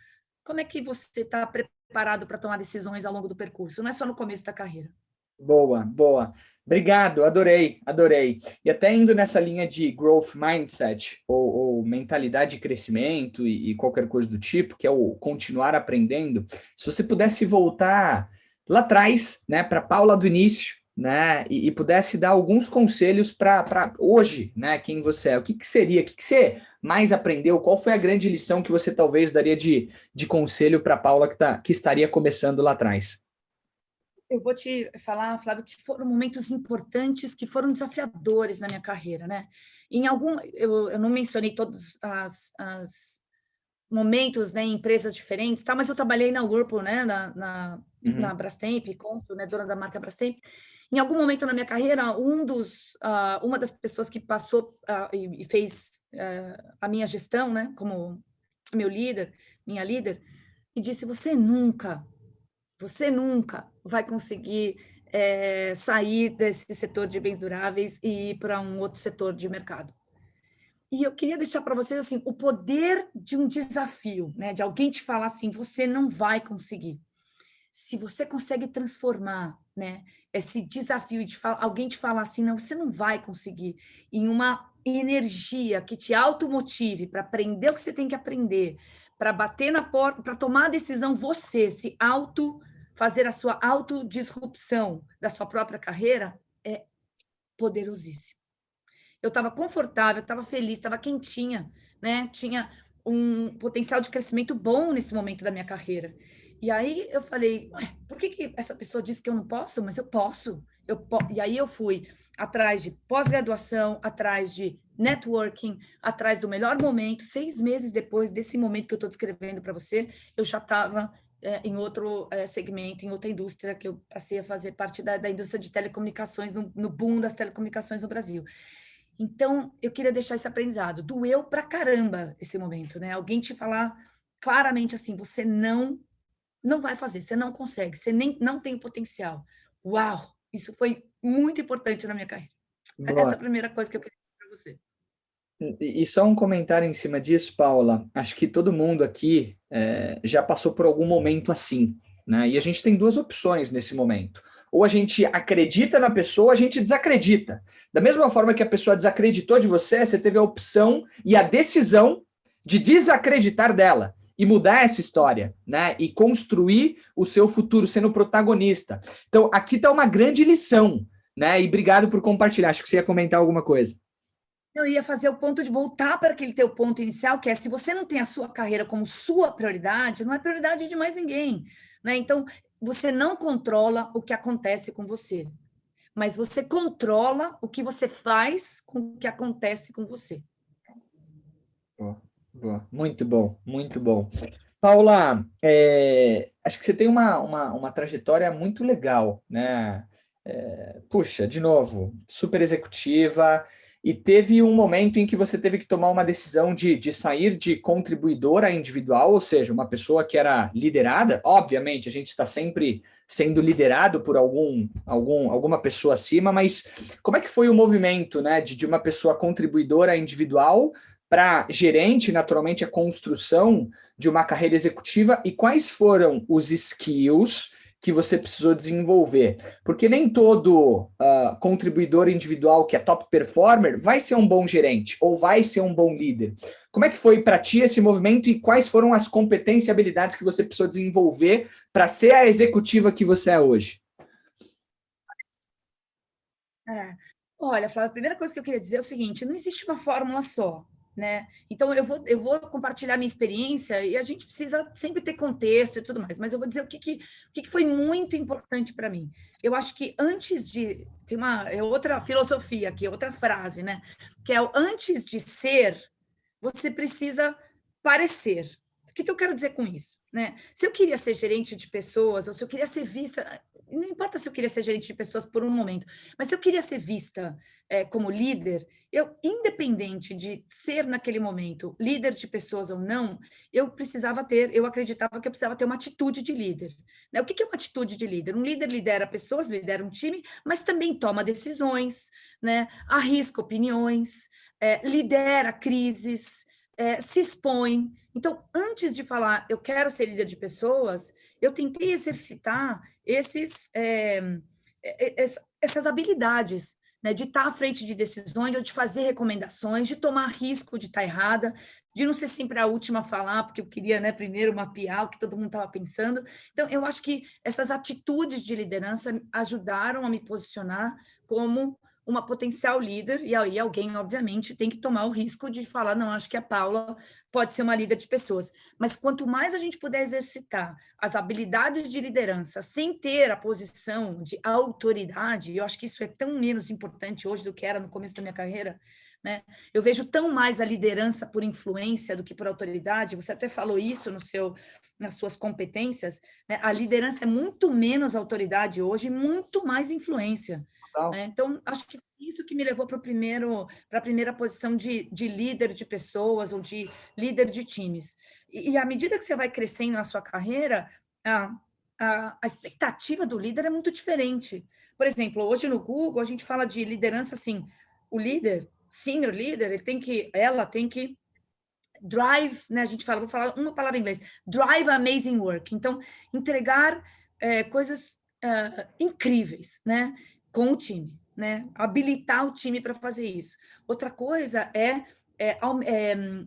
S2: como é que você está preparado para tomar decisões ao longo do percurso? Não é só no começo da carreira.
S1: Boa, boa. Obrigado, adorei, adorei. E até indo nessa linha de growth mindset, ou mentalidade de crescimento e qualquer coisa do tipo, que é o continuar aprendendo, se você pudesse voltar lá atrás, né, para Paula do início, né, e pudesse dar alguns conselhos para hoje, né, quem você é, o que seria, o que você mais aprendeu, qual foi a grande lição que você talvez daria de conselho para Paula que estaria começando lá atrás?
S2: Eu vou te falar, Flávio, que foram momentos importantes, que foram desafiadores na minha carreira, né? Eu não mencionei todos os momentos, né, em empresas diferentes, tá? Mas eu trabalhei na Whirlpool, né, na Brastemp, Consul, né, dona da marca Brastemp. Em algum momento na minha carreira, uma das pessoas que passou e fez a minha gestão, né, como minha líder, me disse: você nunca vai conseguir sair desse setor de bens duráveis e ir para um outro setor de mercado. E eu queria deixar para vocês assim, o poder de um desafio, né? De alguém te falar assim, você não vai conseguir. Se você consegue transformar, né, esse desafio de alguém te falar assim, não, você não vai conseguir, em uma energia que te automotive para aprender o que você tem que aprender, para bater na porta, para tomar a decisão, você fazer a sua autodisrupção da sua própria carreira, é poderosíssimo. Eu estava confortável, estava feliz, estava quentinha, né? Tinha um potencial de crescimento bom nesse momento da minha carreira. E aí eu falei, por que essa pessoa disse que eu não posso? Mas eu posso. E aí eu fui atrás de pós-graduação, atrás de networking, atrás do melhor momento. 6 meses depois desse momento que eu estou descrevendo para você, eu já estava em outro segmento, em outra indústria, que eu passei a fazer parte da indústria de telecomunicações, no boom das telecomunicações no Brasil. Então, eu queria deixar esse aprendizado. Doeu pra caramba esse momento, né? Alguém te falar claramente assim, você não vai fazer, você não consegue, você não tem o potencial. Uau! Isso foi muito importante na minha carreira.
S1: Boa.
S2: Essa é a primeira coisa que eu queria dizer para você.
S1: E só um comentário em cima disso, Paula. Acho que todo mundo aqui já passou por algum momento assim, né? E a gente tem 2 opções nesse momento. Ou a gente acredita na pessoa, ou a gente desacredita. Da mesma forma que a pessoa desacreditou de você, você teve a opção e a decisão de desacreditar dela e mudar essa história, né? E construir o seu futuro sendo protagonista. Então, aqui está uma grande lição, né? E obrigado por compartilhar. Acho que você ia comentar alguma coisa.
S2: Eu ia fazer o ponto de voltar para aquele teu ponto inicial, que é se você não tem a sua carreira como sua prioridade, não é prioridade de mais ninguém, né? Então, você não controla o que acontece com você, mas você controla o que você faz com o que acontece com você.
S1: Boa, boa. Muito bom, muito bom. Paula, acho que você tem uma trajetória muito legal, né? Puxa, de novo, super executiva, e teve um momento em que você teve que tomar uma decisão de sair de contribuidora individual, ou seja, uma pessoa que era liderada. Obviamente, a gente está sempre sendo liderado por alguma pessoa acima, mas como é que foi o movimento, né, de uma pessoa contribuidora individual para gerente, naturalmente, a construção de uma carreira executiva e quais foram os skills que você precisou desenvolver? Porque nem todo contribuidor individual que é top performer vai ser um bom gerente ou vai ser um bom líder. Como é que foi para ti esse movimento e quais foram as competências e habilidades que você precisou desenvolver para ser a executiva que você é hoje?
S2: Olha, Flávia, a primeira coisa que eu queria dizer é o seguinte: não existe uma fórmula só, né? Então, eu vou compartilhar minha experiência e a gente precisa sempre ter contexto e tudo mais, mas eu vou dizer o que foi muito importante para mim. Eu acho que antes de... Tem outra filosofia aqui, outra frase, né? Que é o antes de ser, você precisa parecer. O que eu quero dizer com isso? Né? Se eu queria ser gerente de pessoas, ou se eu queria ser vista, não importa se eu queria ser gerente de pessoas por um momento, mas se eu queria ser vista como líder, independente de ser naquele momento líder de pessoas ou não, eu acreditava que eu precisava ter uma atitude de líder. Né? O que é uma atitude de líder? Um líder lidera pessoas, lidera um time, mas também toma decisões, né? Arrisca opiniões, lidera crises, se expõe. Então, antes de falar, eu quero ser líder de pessoas, eu tentei exercitar essas habilidades, né, de estar à frente de decisões, de fazer recomendações, de tomar risco de estar errada, de não ser sempre a última a falar, porque eu queria, né, primeiro mapear o que todo mundo estava pensando. Então, eu acho que essas atitudes de liderança ajudaram a me posicionar como uma potencial líder, e aí alguém, obviamente, tem que tomar o risco de falar, não, acho que a Paula pode ser uma líder de pessoas. Mas quanto mais a gente puder exercitar as habilidades de liderança sem ter a posição de autoridade, eu acho que isso é tão menos importante hoje do que era no começo da minha carreira, né? Eu vejo tão mais a liderança por influência do que por autoridade. Você até falou isso nas suas competências, né? A liderança é muito menos autoridade hoje e muito mais influência. Né? Então, acho que isso que me levou para a primeira posição de líder de pessoas ou de líder de times. E à medida que você vai crescendo na sua carreira, a expectativa do líder é muito diferente. Por exemplo, hoje no Google, a gente fala de liderança assim, o líder, senior leader, ela tem que drive, né? A gente fala, vou falar uma palavra em inglês, drive amazing work. Então, entregar coisas incríveis, né? Com o time, né? Habilitar o time para fazer isso. Outra coisa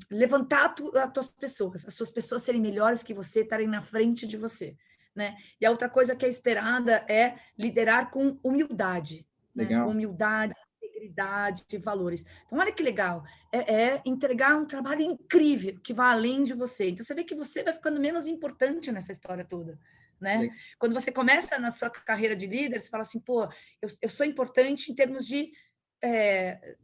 S2: levantar as tuas pessoas, as suas pessoas serem melhores que você, estarem na frente de você, né? E a outra coisa que é esperada é liderar com humildade, né? Com humildade, integridade, valores. Então, olha que legal, entregar um trabalho incrível, que vai além de você. Então, você vê que você vai ficando menos importante nessa história toda, né? Quando você começa na sua carreira de líder, você fala assim, pô, eu sou importante em termos de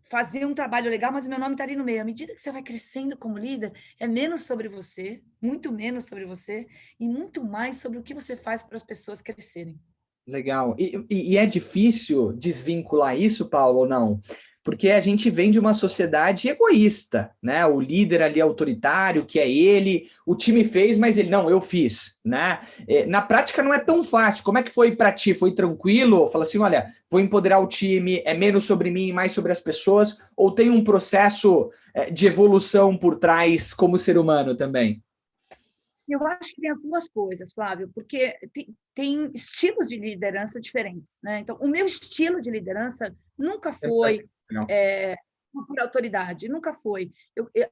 S2: fazer um trabalho legal, mas o meu nome está ali no meio. À medida que você vai crescendo como líder, é menos sobre você, muito menos sobre você, e muito mais sobre o que você faz para as pessoas crescerem.
S1: Legal. E é difícil desvincular isso, Paulo, ou não? Porque a gente vem de uma sociedade egoísta, né? O líder ali autoritário, que é ele, o time fez, mas ele, não, eu fiz, né? Na prática não é tão fácil. Como é que foi para ti? Foi tranquilo? Fala assim, olha, vou empoderar o time, é menos sobre mim, mais sobre as pessoas? Ou tem um processo de evolução por trás como ser humano também?
S2: Eu acho que tem as duas coisas, Flávio, porque tem estilos de liderança diferentes, né? Então, o meu estilo de liderança nunca foi por autoridade, nunca foi.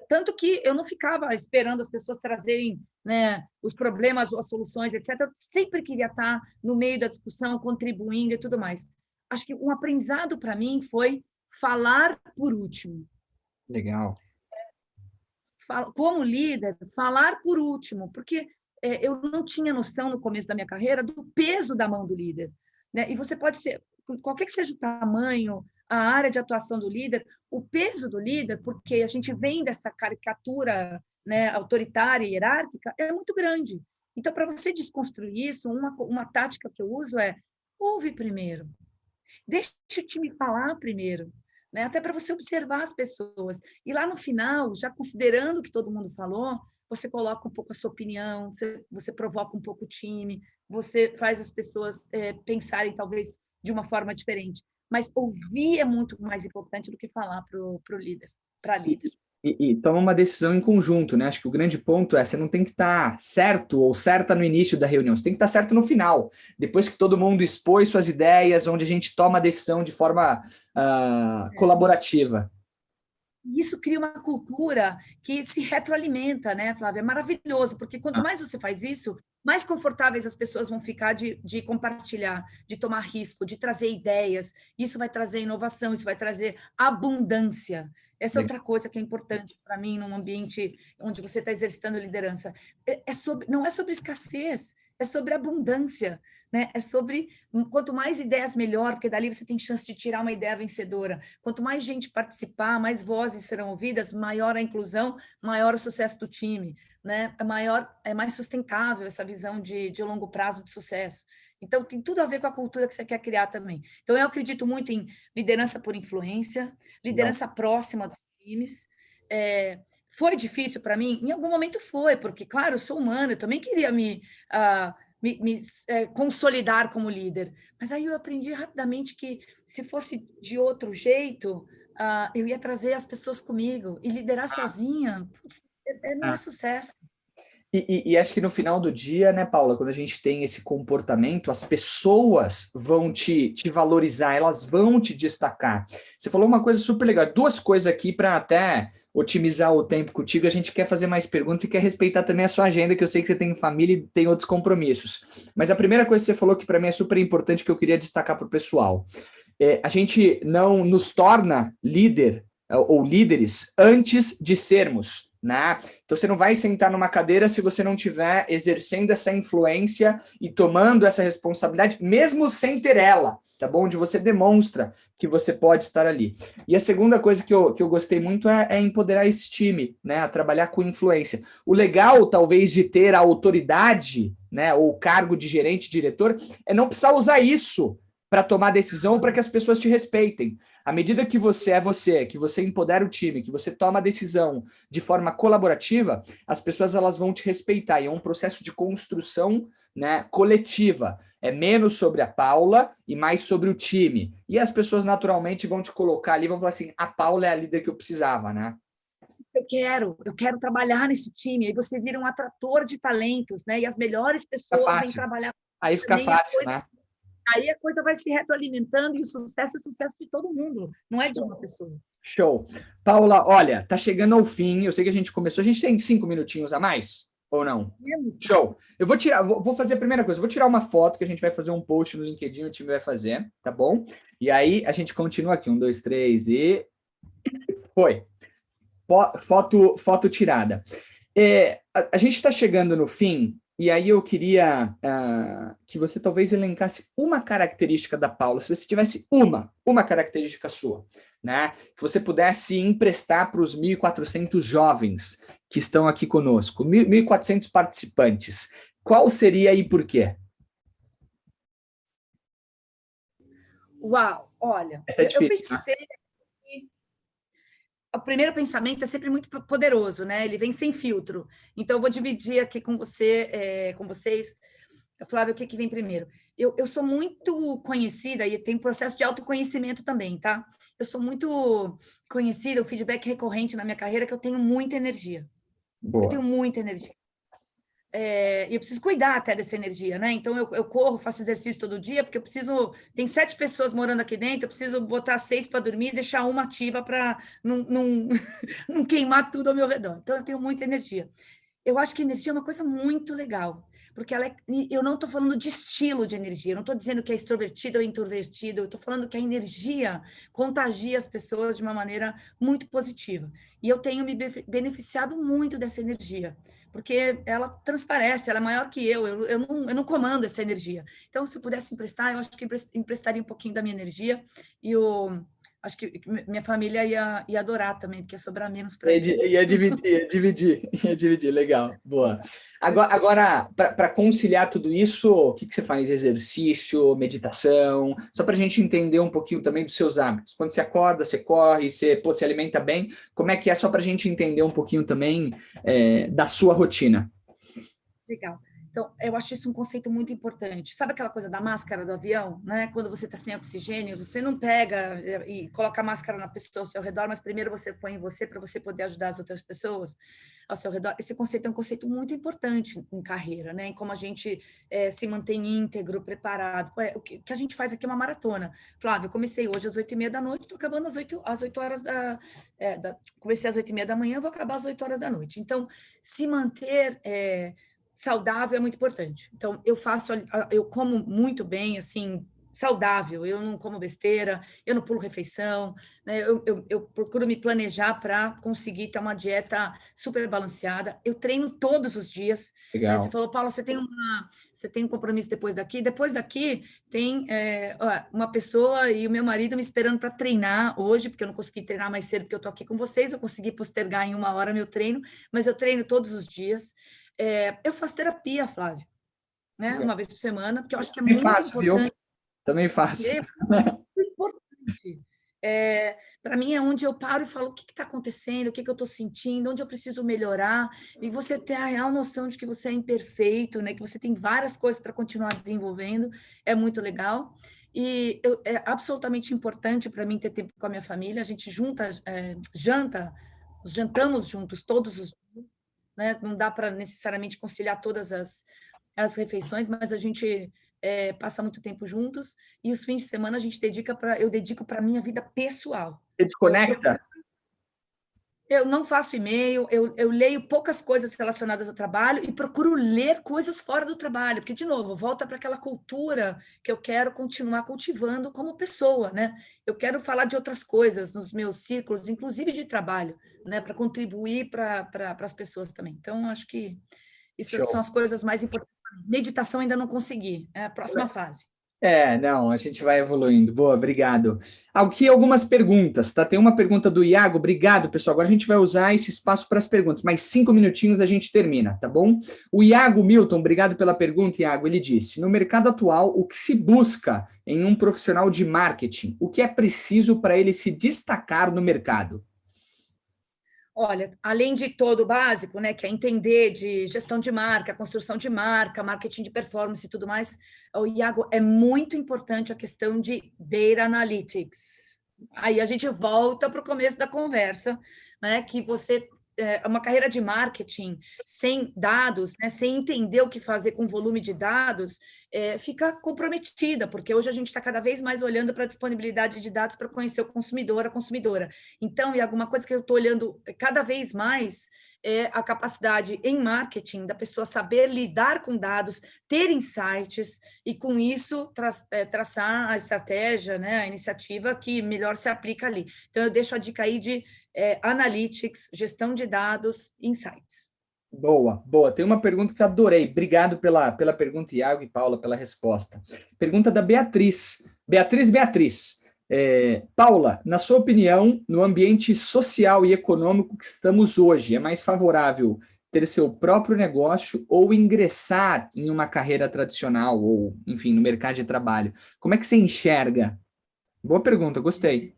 S2: Tanto que eu não ficava esperando as pessoas trazerem, né, os problemas, as soluções, etc. Eu sempre queria estar no meio da discussão, contribuindo e tudo mais. Acho que um aprendizado para mim foi falar por último.
S1: Legal.
S2: Como líder, falar por último, porque eu não tinha noção no começo da minha carreira do peso da mão do líder. Né? E você pode ser, qualquer que seja o tamanho, a área de atuação do líder, o peso do líder, porque a gente vem dessa caricatura, né, autoritária e hierárquica, é muito grande. Então, para você desconstruir isso, uma tática que eu uso é ouve primeiro, deixa o time falar primeiro, né? Até para você observar as pessoas. E lá no final, já considerando o que todo mundo falou, você coloca um pouco a sua opinião, você provoca um pouco o time, você faz as pessoas pensarem talvez de uma forma diferente. Mas ouvir é muito mais importante do que falar para o líder, para a líder.
S1: E toma uma decisão em conjunto, né? Acho que o grande ponto é, você não tem que estar certo ou certa no início da reunião, você tem que estar certo no final, depois que todo mundo expôs suas ideias, onde a gente toma a decisão de forma colaborativa.
S2: Isso cria uma cultura que se retroalimenta, né, Flávia? É maravilhoso, porque quanto mais você faz isso, mais confortáveis as pessoas vão ficar de compartilhar, de tomar risco, de trazer ideias. Isso vai trazer inovação, isso vai trazer abundância. Essa é outra coisa que é importante para mim num ambiente onde você está exercitando liderança. Não é sobre escassez, é sobre abundância, né? É sobre quanto mais ideias, melhor, porque dali você tem chance de tirar uma ideia vencedora. Quanto mais gente participar, mais vozes serão ouvidas, maior a inclusão, maior o sucesso do time, né? É mais sustentável essa visão de longo prazo de sucesso. Então, tem tudo a ver com a cultura que você quer criar também. Então, eu acredito muito em liderança por influência, liderança próxima dos times. Foi difícil para mim? Em algum momento foi, porque, claro, eu sou humana, eu também queria consolidar como líder. Mas aí eu aprendi rapidamente que, se fosse de outro jeito, eu ia trazer as pessoas comigo. E liderar sozinha, putz, não é sucesso.
S1: E acho que no final do dia, né, Paula, quando a gente tem esse comportamento, as pessoas vão te valorizar, elas vão te destacar. Você falou uma coisa super legal, duas coisas aqui para até otimizar o tempo contigo. A gente quer fazer mais perguntas e quer respeitar também a sua agenda, que eu sei que você tem família e tem outros compromissos. Mas a primeira coisa que você falou que para mim é super importante, que eu queria destacar para o pessoal. A gente não nos torna líder ou líderes antes de sermos, né? Então você não vai sentar numa cadeira se você não estiver exercendo essa influência e tomando essa responsabilidade, mesmo sem ter ela, tá bom? Onde você demonstra que você pode estar ali. E a segunda coisa que eu gostei muito é empoderar esse time, né? A trabalhar com influência. O legal, talvez, de ter a autoridade, né? Ou o cargo de gerente, diretor, é não precisar usar isso para tomar decisão, para que as pessoas te respeitem. À medida que você, que você empodera o time, que você toma a decisão de forma colaborativa, as pessoas elas vão te respeitar. E é um processo de construção, né, coletiva. É menos sobre a Paula e mais sobre o time. E as pessoas naturalmente vão te colocar ali, vão falar assim, a Paula é a líder que eu precisava, né?
S2: Eu quero trabalhar nesse time. Aí você vira um atrator de talentos, né? E as melhores pessoas vêm trabalhar.
S1: Aí fica fácil, né?
S2: Aí a coisa vai se retroalimentando e o sucesso é o sucesso de todo mundo, não é de uma pessoa.
S1: Show. Paula, olha, tá chegando ao fim. Eu sei que a gente começou. A gente tem 5 minutinhos a mais? Ou não? Show. Eu vou tirar, vou fazer a primeira coisa. Vou tirar uma foto que a gente vai fazer um post no LinkedIn, o time vai fazer, tá bom? E aí a gente continua aqui. 1, 2, 3 e. Foi. Foto tirada. A gente está chegando no fim. E aí eu queria que você talvez elencasse uma característica da Paula, se você tivesse uma característica sua, né? Que você pudesse emprestar para os 1.400 jovens que estão aqui conosco, 1.400 participantes. Qual seria e por quê?
S2: Uau, olha,
S1: Essa é difícil,
S2: eu pensei... Né? O primeiro pensamento é sempre muito poderoso, né? Ele vem sem filtro. Então, eu vou dividir aqui com vocês. Flávio, o que vem primeiro? Eu sou muito conhecida e tem processo de autoconhecimento também, tá? Eu sou muito conhecida, o feedback recorrente na minha carreira é que eu tenho muita energia.
S1: Boa.
S2: Eu tenho muita energia. E eu preciso cuidar até dessa energia, né? Então, eu corro, faço exercício todo dia, porque eu preciso... Tem 7 pessoas morando aqui dentro, eu preciso botar 6 para dormir e deixar uma ativa para não queimar tudo ao meu redor. Então, eu tenho muita energia. Eu acho que energia é uma coisa muito legal, porque eu não estou falando de estilo de energia, eu não estou dizendo que é extrovertido ou introvertido, eu estou falando que a energia contagia as pessoas de uma maneira muito positiva. E eu tenho me beneficiado muito dessa energia, porque ela transparece, ela é maior que eu não comando essa energia. Então, se eu pudesse emprestar, eu acho que emprestaria um pouquinho da minha energia e acho que minha família ia adorar também, porque ia sobrar menos para eles.
S1: Ia dividir, legal, boa. Agora para conciliar tudo isso, o que você faz? Exercício, meditação, só para a gente entender um pouquinho também dos seus hábitos. Quando você acorda, você corre, você se alimenta bem, como é que é? Só para a gente entender um pouquinho também da sua rotina.
S2: Legal. Então, eu acho isso um conceito muito importante. Sabe aquela coisa da máscara do avião, né? Quando você está sem oxigênio, você não pega e coloca a máscara na pessoa ao seu redor, mas primeiro você põe em você para você poder ajudar as outras pessoas ao seu redor. Esse conceito é um conceito muito importante em carreira, né? Em como a gente se mantém íntegro, preparado. O que a gente faz aqui é uma maratona. Flávio, eu comecei hoje às 8h30 da noite, estou acabando às 8 horas comecei às 8h30 da manhã, vou acabar às 8 horas da noite. Então, se manter saudável é muito importante. Então, eu como muito bem, assim, saudável, eu não como besteira, eu não pulo refeição, né? Eu procuro me planejar para conseguir ter uma dieta super balanceada. Eu treino todos os dias, né? Você
S1: Legal.
S2: falou, Paula, você tem um compromisso depois daqui? Depois daqui tem uma pessoa e o meu marido me esperando para treinar hoje, porque eu não consegui treinar mais cedo, porque eu estou aqui com vocês, eu consegui postergar em 1 hora meu treino, mas eu treino todos os dias. Eu faço terapia, Flávio, né?
S1: Legal.
S2: Uma vez por semana, porque eu acho que é
S1: Também
S2: muito
S1: faço, viu?
S2: importante.
S1: Também faço.
S2: É muito importante. Para mim é onde eu paro e falo o que está acontecendo, o que eu estou sentindo, onde eu preciso melhorar, e você ter a real noção de que você é imperfeito, né? Que você tem várias coisas para continuar desenvolvendo, é muito legal. E é absolutamente importante para mim ter tempo com a minha família. A gente jantamos juntos todos os dias, né? Não dá para necessariamente conciliar todas as refeições, mas a gente passa muito tempo juntos, e os fins de semana eu dedico para a minha vida pessoal.
S1: Você
S2: Eu procuro,
S1: desconecta?
S2: eu não faço e-mail, eu leio poucas coisas relacionadas ao trabalho e procuro ler coisas fora do trabalho, porque, de novo, volta para aquela cultura que eu quero continuar cultivando como pessoa, né? Eu quero falar de outras coisas nos meus círculos, inclusive de trabalho, né? Para contribuir para as pessoas também. Então, acho que isso são
S1: Show.
S2: as coisas mais importantes. Meditação ainda não consegui, é a próxima fase.
S1: Não, a gente vai evoluindo. Boa, obrigado. Aqui algumas perguntas, tá? Tem uma pergunta do Iago. Obrigado, pessoal. Agora a gente vai usar esse espaço para as perguntas. Mais 5 minutinhos a gente termina, tá bom? O Iago Milton, obrigado pela pergunta, Iago. Ele disse: no mercado atual, o que se busca em um profissional de marketing? O que é preciso para ele se destacar no mercado?
S2: Olha, além de todo o básico, né, que é entender de gestão de marca, construção de marca, marketing de performance e tudo mais, o Iago, é muito importante a questão de data analytics. Aí a gente volta para o começo da conversa, né, que uma carreira de marketing sem dados, né, sem entender o que fazer com o volume de dados, fica comprometida, porque hoje a gente está cada vez mais olhando para a disponibilidade de dados para conhecer o consumidor, a consumidora. Então, e alguma coisa que eu estou olhando cada vez mais é a capacidade em marketing da pessoa saber lidar com dados, ter insights e, com isso, traçar a estratégia, né, a iniciativa que melhor se aplica ali. Então, eu deixo a dica aí de analytics, gestão de dados, insights.
S1: Boa, boa. Tem uma pergunta que eu adorei. Obrigado pela pergunta, Iago e Paula, pela resposta. Pergunta da Beatriz. Beatriz. Paula, na sua opinião, no ambiente social e econômico que estamos hoje, é mais favorável ter seu próprio negócio ou ingressar em uma carreira tradicional ou, enfim, no mercado de trabalho? Como é que você enxerga? Boa pergunta, gostei.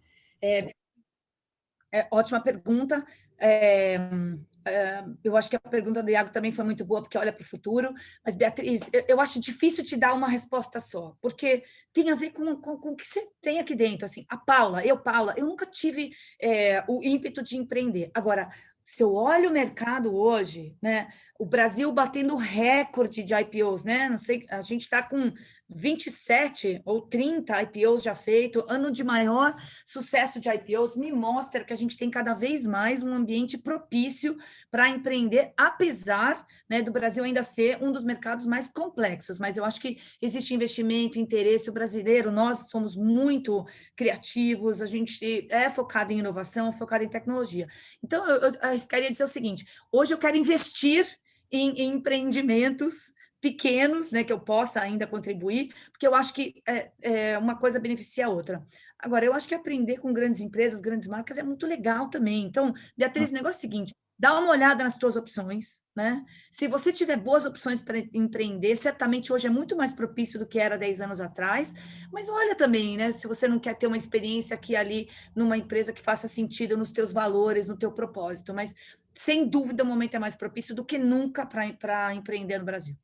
S2: Ótima pergunta. Eu acho que a pergunta do Iago também foi muito boa, porque olha para o futuro. Mas, Beatriz, eu acho difícil te dar uma resposta só, porque tem a ver com o que você tem aqui dentro. Assim, Paula, eu nunca tive o ímpeto de empreender. Agora, se eu olho o mercado hoje, né, o Brasil batendo recorde de IPOs, né? Não sei, a gente está com 27 ou 30 IPOs já feito, ano de maior sucesso de IPOs, me mostra que a gente tem cada vez mais um ambiente propício para empreender, apesar, né, do Brasil ainda ser um dos mercados mais complexos, mas eu acho que existe investimento, interesse, o brasileiro, nós somos muito criativos, a gente é focado em inovação, é focado em tecnologia. Então, eu queria dizer o seguinte, hoje eu quero investir em empreendimentos pequenos, né, que eu possa ainda contribuir, porque eu acho que uma coisa beneficia a outra. Agora, eu acho que aprender com grandes empresas, grandes marcas é muito legal também. Então, Beatriz, o negócio é o seguinte, dá uma olhada nas tuas opções, né? Se você tiver boas opções para empreender, certamente hoje é muito mais propício do que era 10 anos atrás, mas olha também, né? Se você não quer ter uma experiência aqui ali numa empresa que faça sentido nos teus valores, no teu propósito, mas sem dúvida o momento é mais propício do que nunca para empreender no Brasil.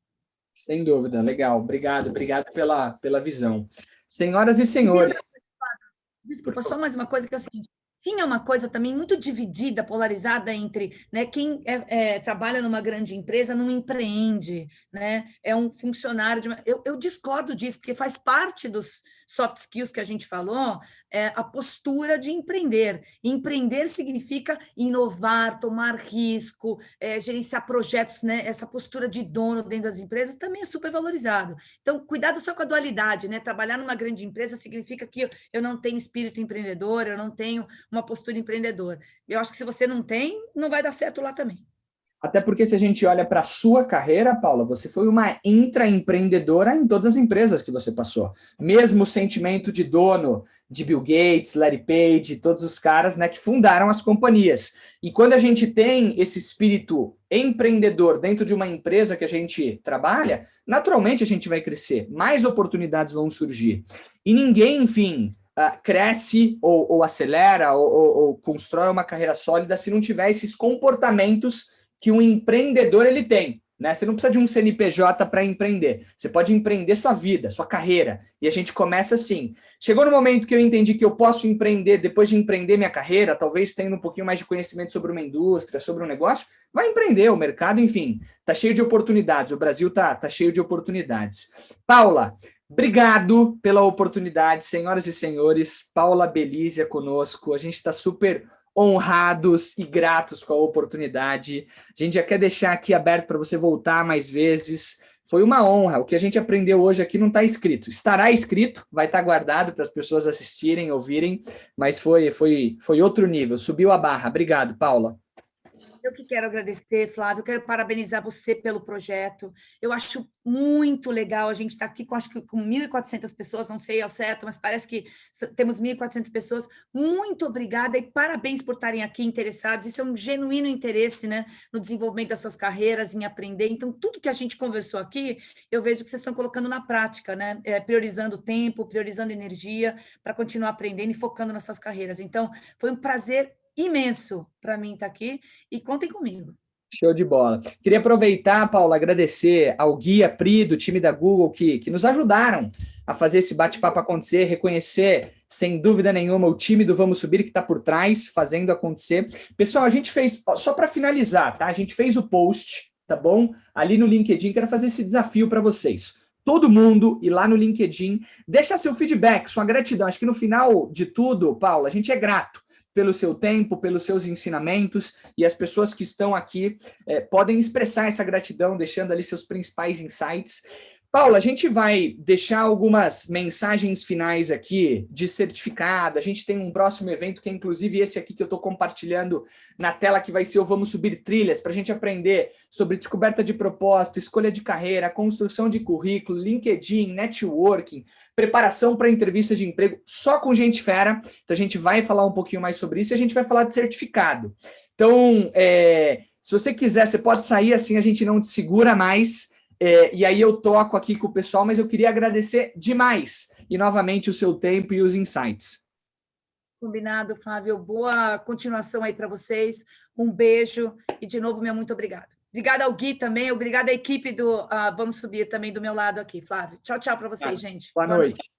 S1: Sem dúvida, legal. Obrigado pela visão. Senhoras e senhores,
S2: Desculpa, só mais uma coisa que é o seguinte. Tinha uma coisa também muito dividida, polarizada entre, né, quem trabalha numa grande empresa não empreende, né, é um funcionário de uma... Eu discordo disso, porque faz parte dos soft skills que a gente falou, a postura de empreender. Empreender significa inovar, tomar risco, gerenciar projetos, né, essa postura de dono dentro das empresas também é super valorizado. Então, cuidado só com a dualidade, né? Trabalhar numa grande empresa significa que eu não tenho espírito empreendedor, eu não tenho uma postura empreendedora. Eu acho que se você não tem, não vai dar certo lá também.
S1: até porque se a gente olha para a sua carreira, Paula, você foi uma intraempreendedora em todas as empresas que você passou. Mesmo o sentimento de dono de Bill Gates, Larry Page, todos os caras, né, que fundaram as companhias. E quando a gente tem esse espírito empreendedor dentro de uma empresa que a gente trabalha, naturalmente a gente vai crescer, mais oportunidades vão surgir. E ninguém, enfim, cresce ou acelera ou constrói uma carreira sólida se não tiver esses comportamentos que um empreendedor ele tem, né? Você não precisa de um CNPJ para empreender. Você pode empreender sua vida, sua carreira. E a gente começa assim. Chegou no momento que eu entendi que eu posso empreender, depois de empreender minha carreira, talvez tendo um pouquinho mais de conhecimento sobre uma indústria, sobre um negócio, vai empreender. O mercado, enfim, está cheio de oportunidades. O Brasil tá cheio de oportunidades. Paula, obrigado pela oportunidade, senhoras e senhores. Paula Belízia conosco. A gente está super honrados e gratos com a oportunidade. A gente já quer deixar aqui aberto para você voltar mais vezes. Foi uma honra. O que a gente aprendeu hoje aqui não está escrito. Estará escrito, vai estar guardado para as pessoas assistirem, ouvirem, mas foi outro nível. Subiu a barra. Obrigado, Paula.
S2: Eu que quero agradecer, Flávio, quero parabenizar você pelo projeto. Eu acho muito legal a gente estar aqui acho que com 1.400 pessoas, não sei ao certo, mas parece que temos 1.400 pessoas. Muito obrigada e parabéns por estarem aqui interessados. Isso é um genuíno interesse, né, no desenvolvimento das suas carreiras, em aprender. Então, tudo que a gente conversou aqui, eu vejo que vocês estão colocando na prática, né, priorizando tempo, priorizando energia para continuar aprendendo e focando nas suas carreiras. Então, foi um prazer imenso para mim estar aqui e contem comigo.
S1: Show de bola. Queria aproveitar, Paula, agradecer ao Gui, a Pri, do time da Google, que nos ajudaram a fazer esse bate-papo acontecer, reconhecer, sem dúvida nenhuma, o time do Vamos Subir que está por trás, fazendo acontecer. Pessoal, a gente fez, só para finalizar, tá? A gente fez o post, tá bom? Ali no LinkedIn, quero fazer esse desafio para vocês. Todo mundo ir lá no LinkedIn, deixa seu feedback, sua gratidão. Acho que no final de tudo, Paula, a gente é grato pelo seu tempo, pelos seus ensinamentos, e as pessoas que estão aqui podem expressar essa gratidão, deixando ali seus principais insights. Paula, a gente vai deixar algumas mensagens finais aqui de certificado. A gente tem um próximo evento, que é inclusive esse aqui que eu estou compartilhando na tela, que vai ser o Vamos Subir Trilhas, para a gente aprender sobre descoberta de propósito, escolha de carreira, construção de currículo, LinkedIn, networking, preparação para entrevista de emprego, só com gente fera. Então, a gente vai falar um pouquinho mais sobre isso e a gente vai falar de certificado. Então, se você quiser, você pode sair assim, a gente não te segura mais. E aí eu toco aqui com o pessoal, mas eu queria agradecer demais e novamente o seu tempo e os insights.
S2: Combinado, Flávio. Boa continuação aí para vocês. Um beijo e, de novo, meu muito obrigada. Obrigada ao Gui também, obrigada à equipe do Vamos Subir também do meu lado aqui, Flávio. Tchau, tchau para vocês, gente.
S1: Boa noite.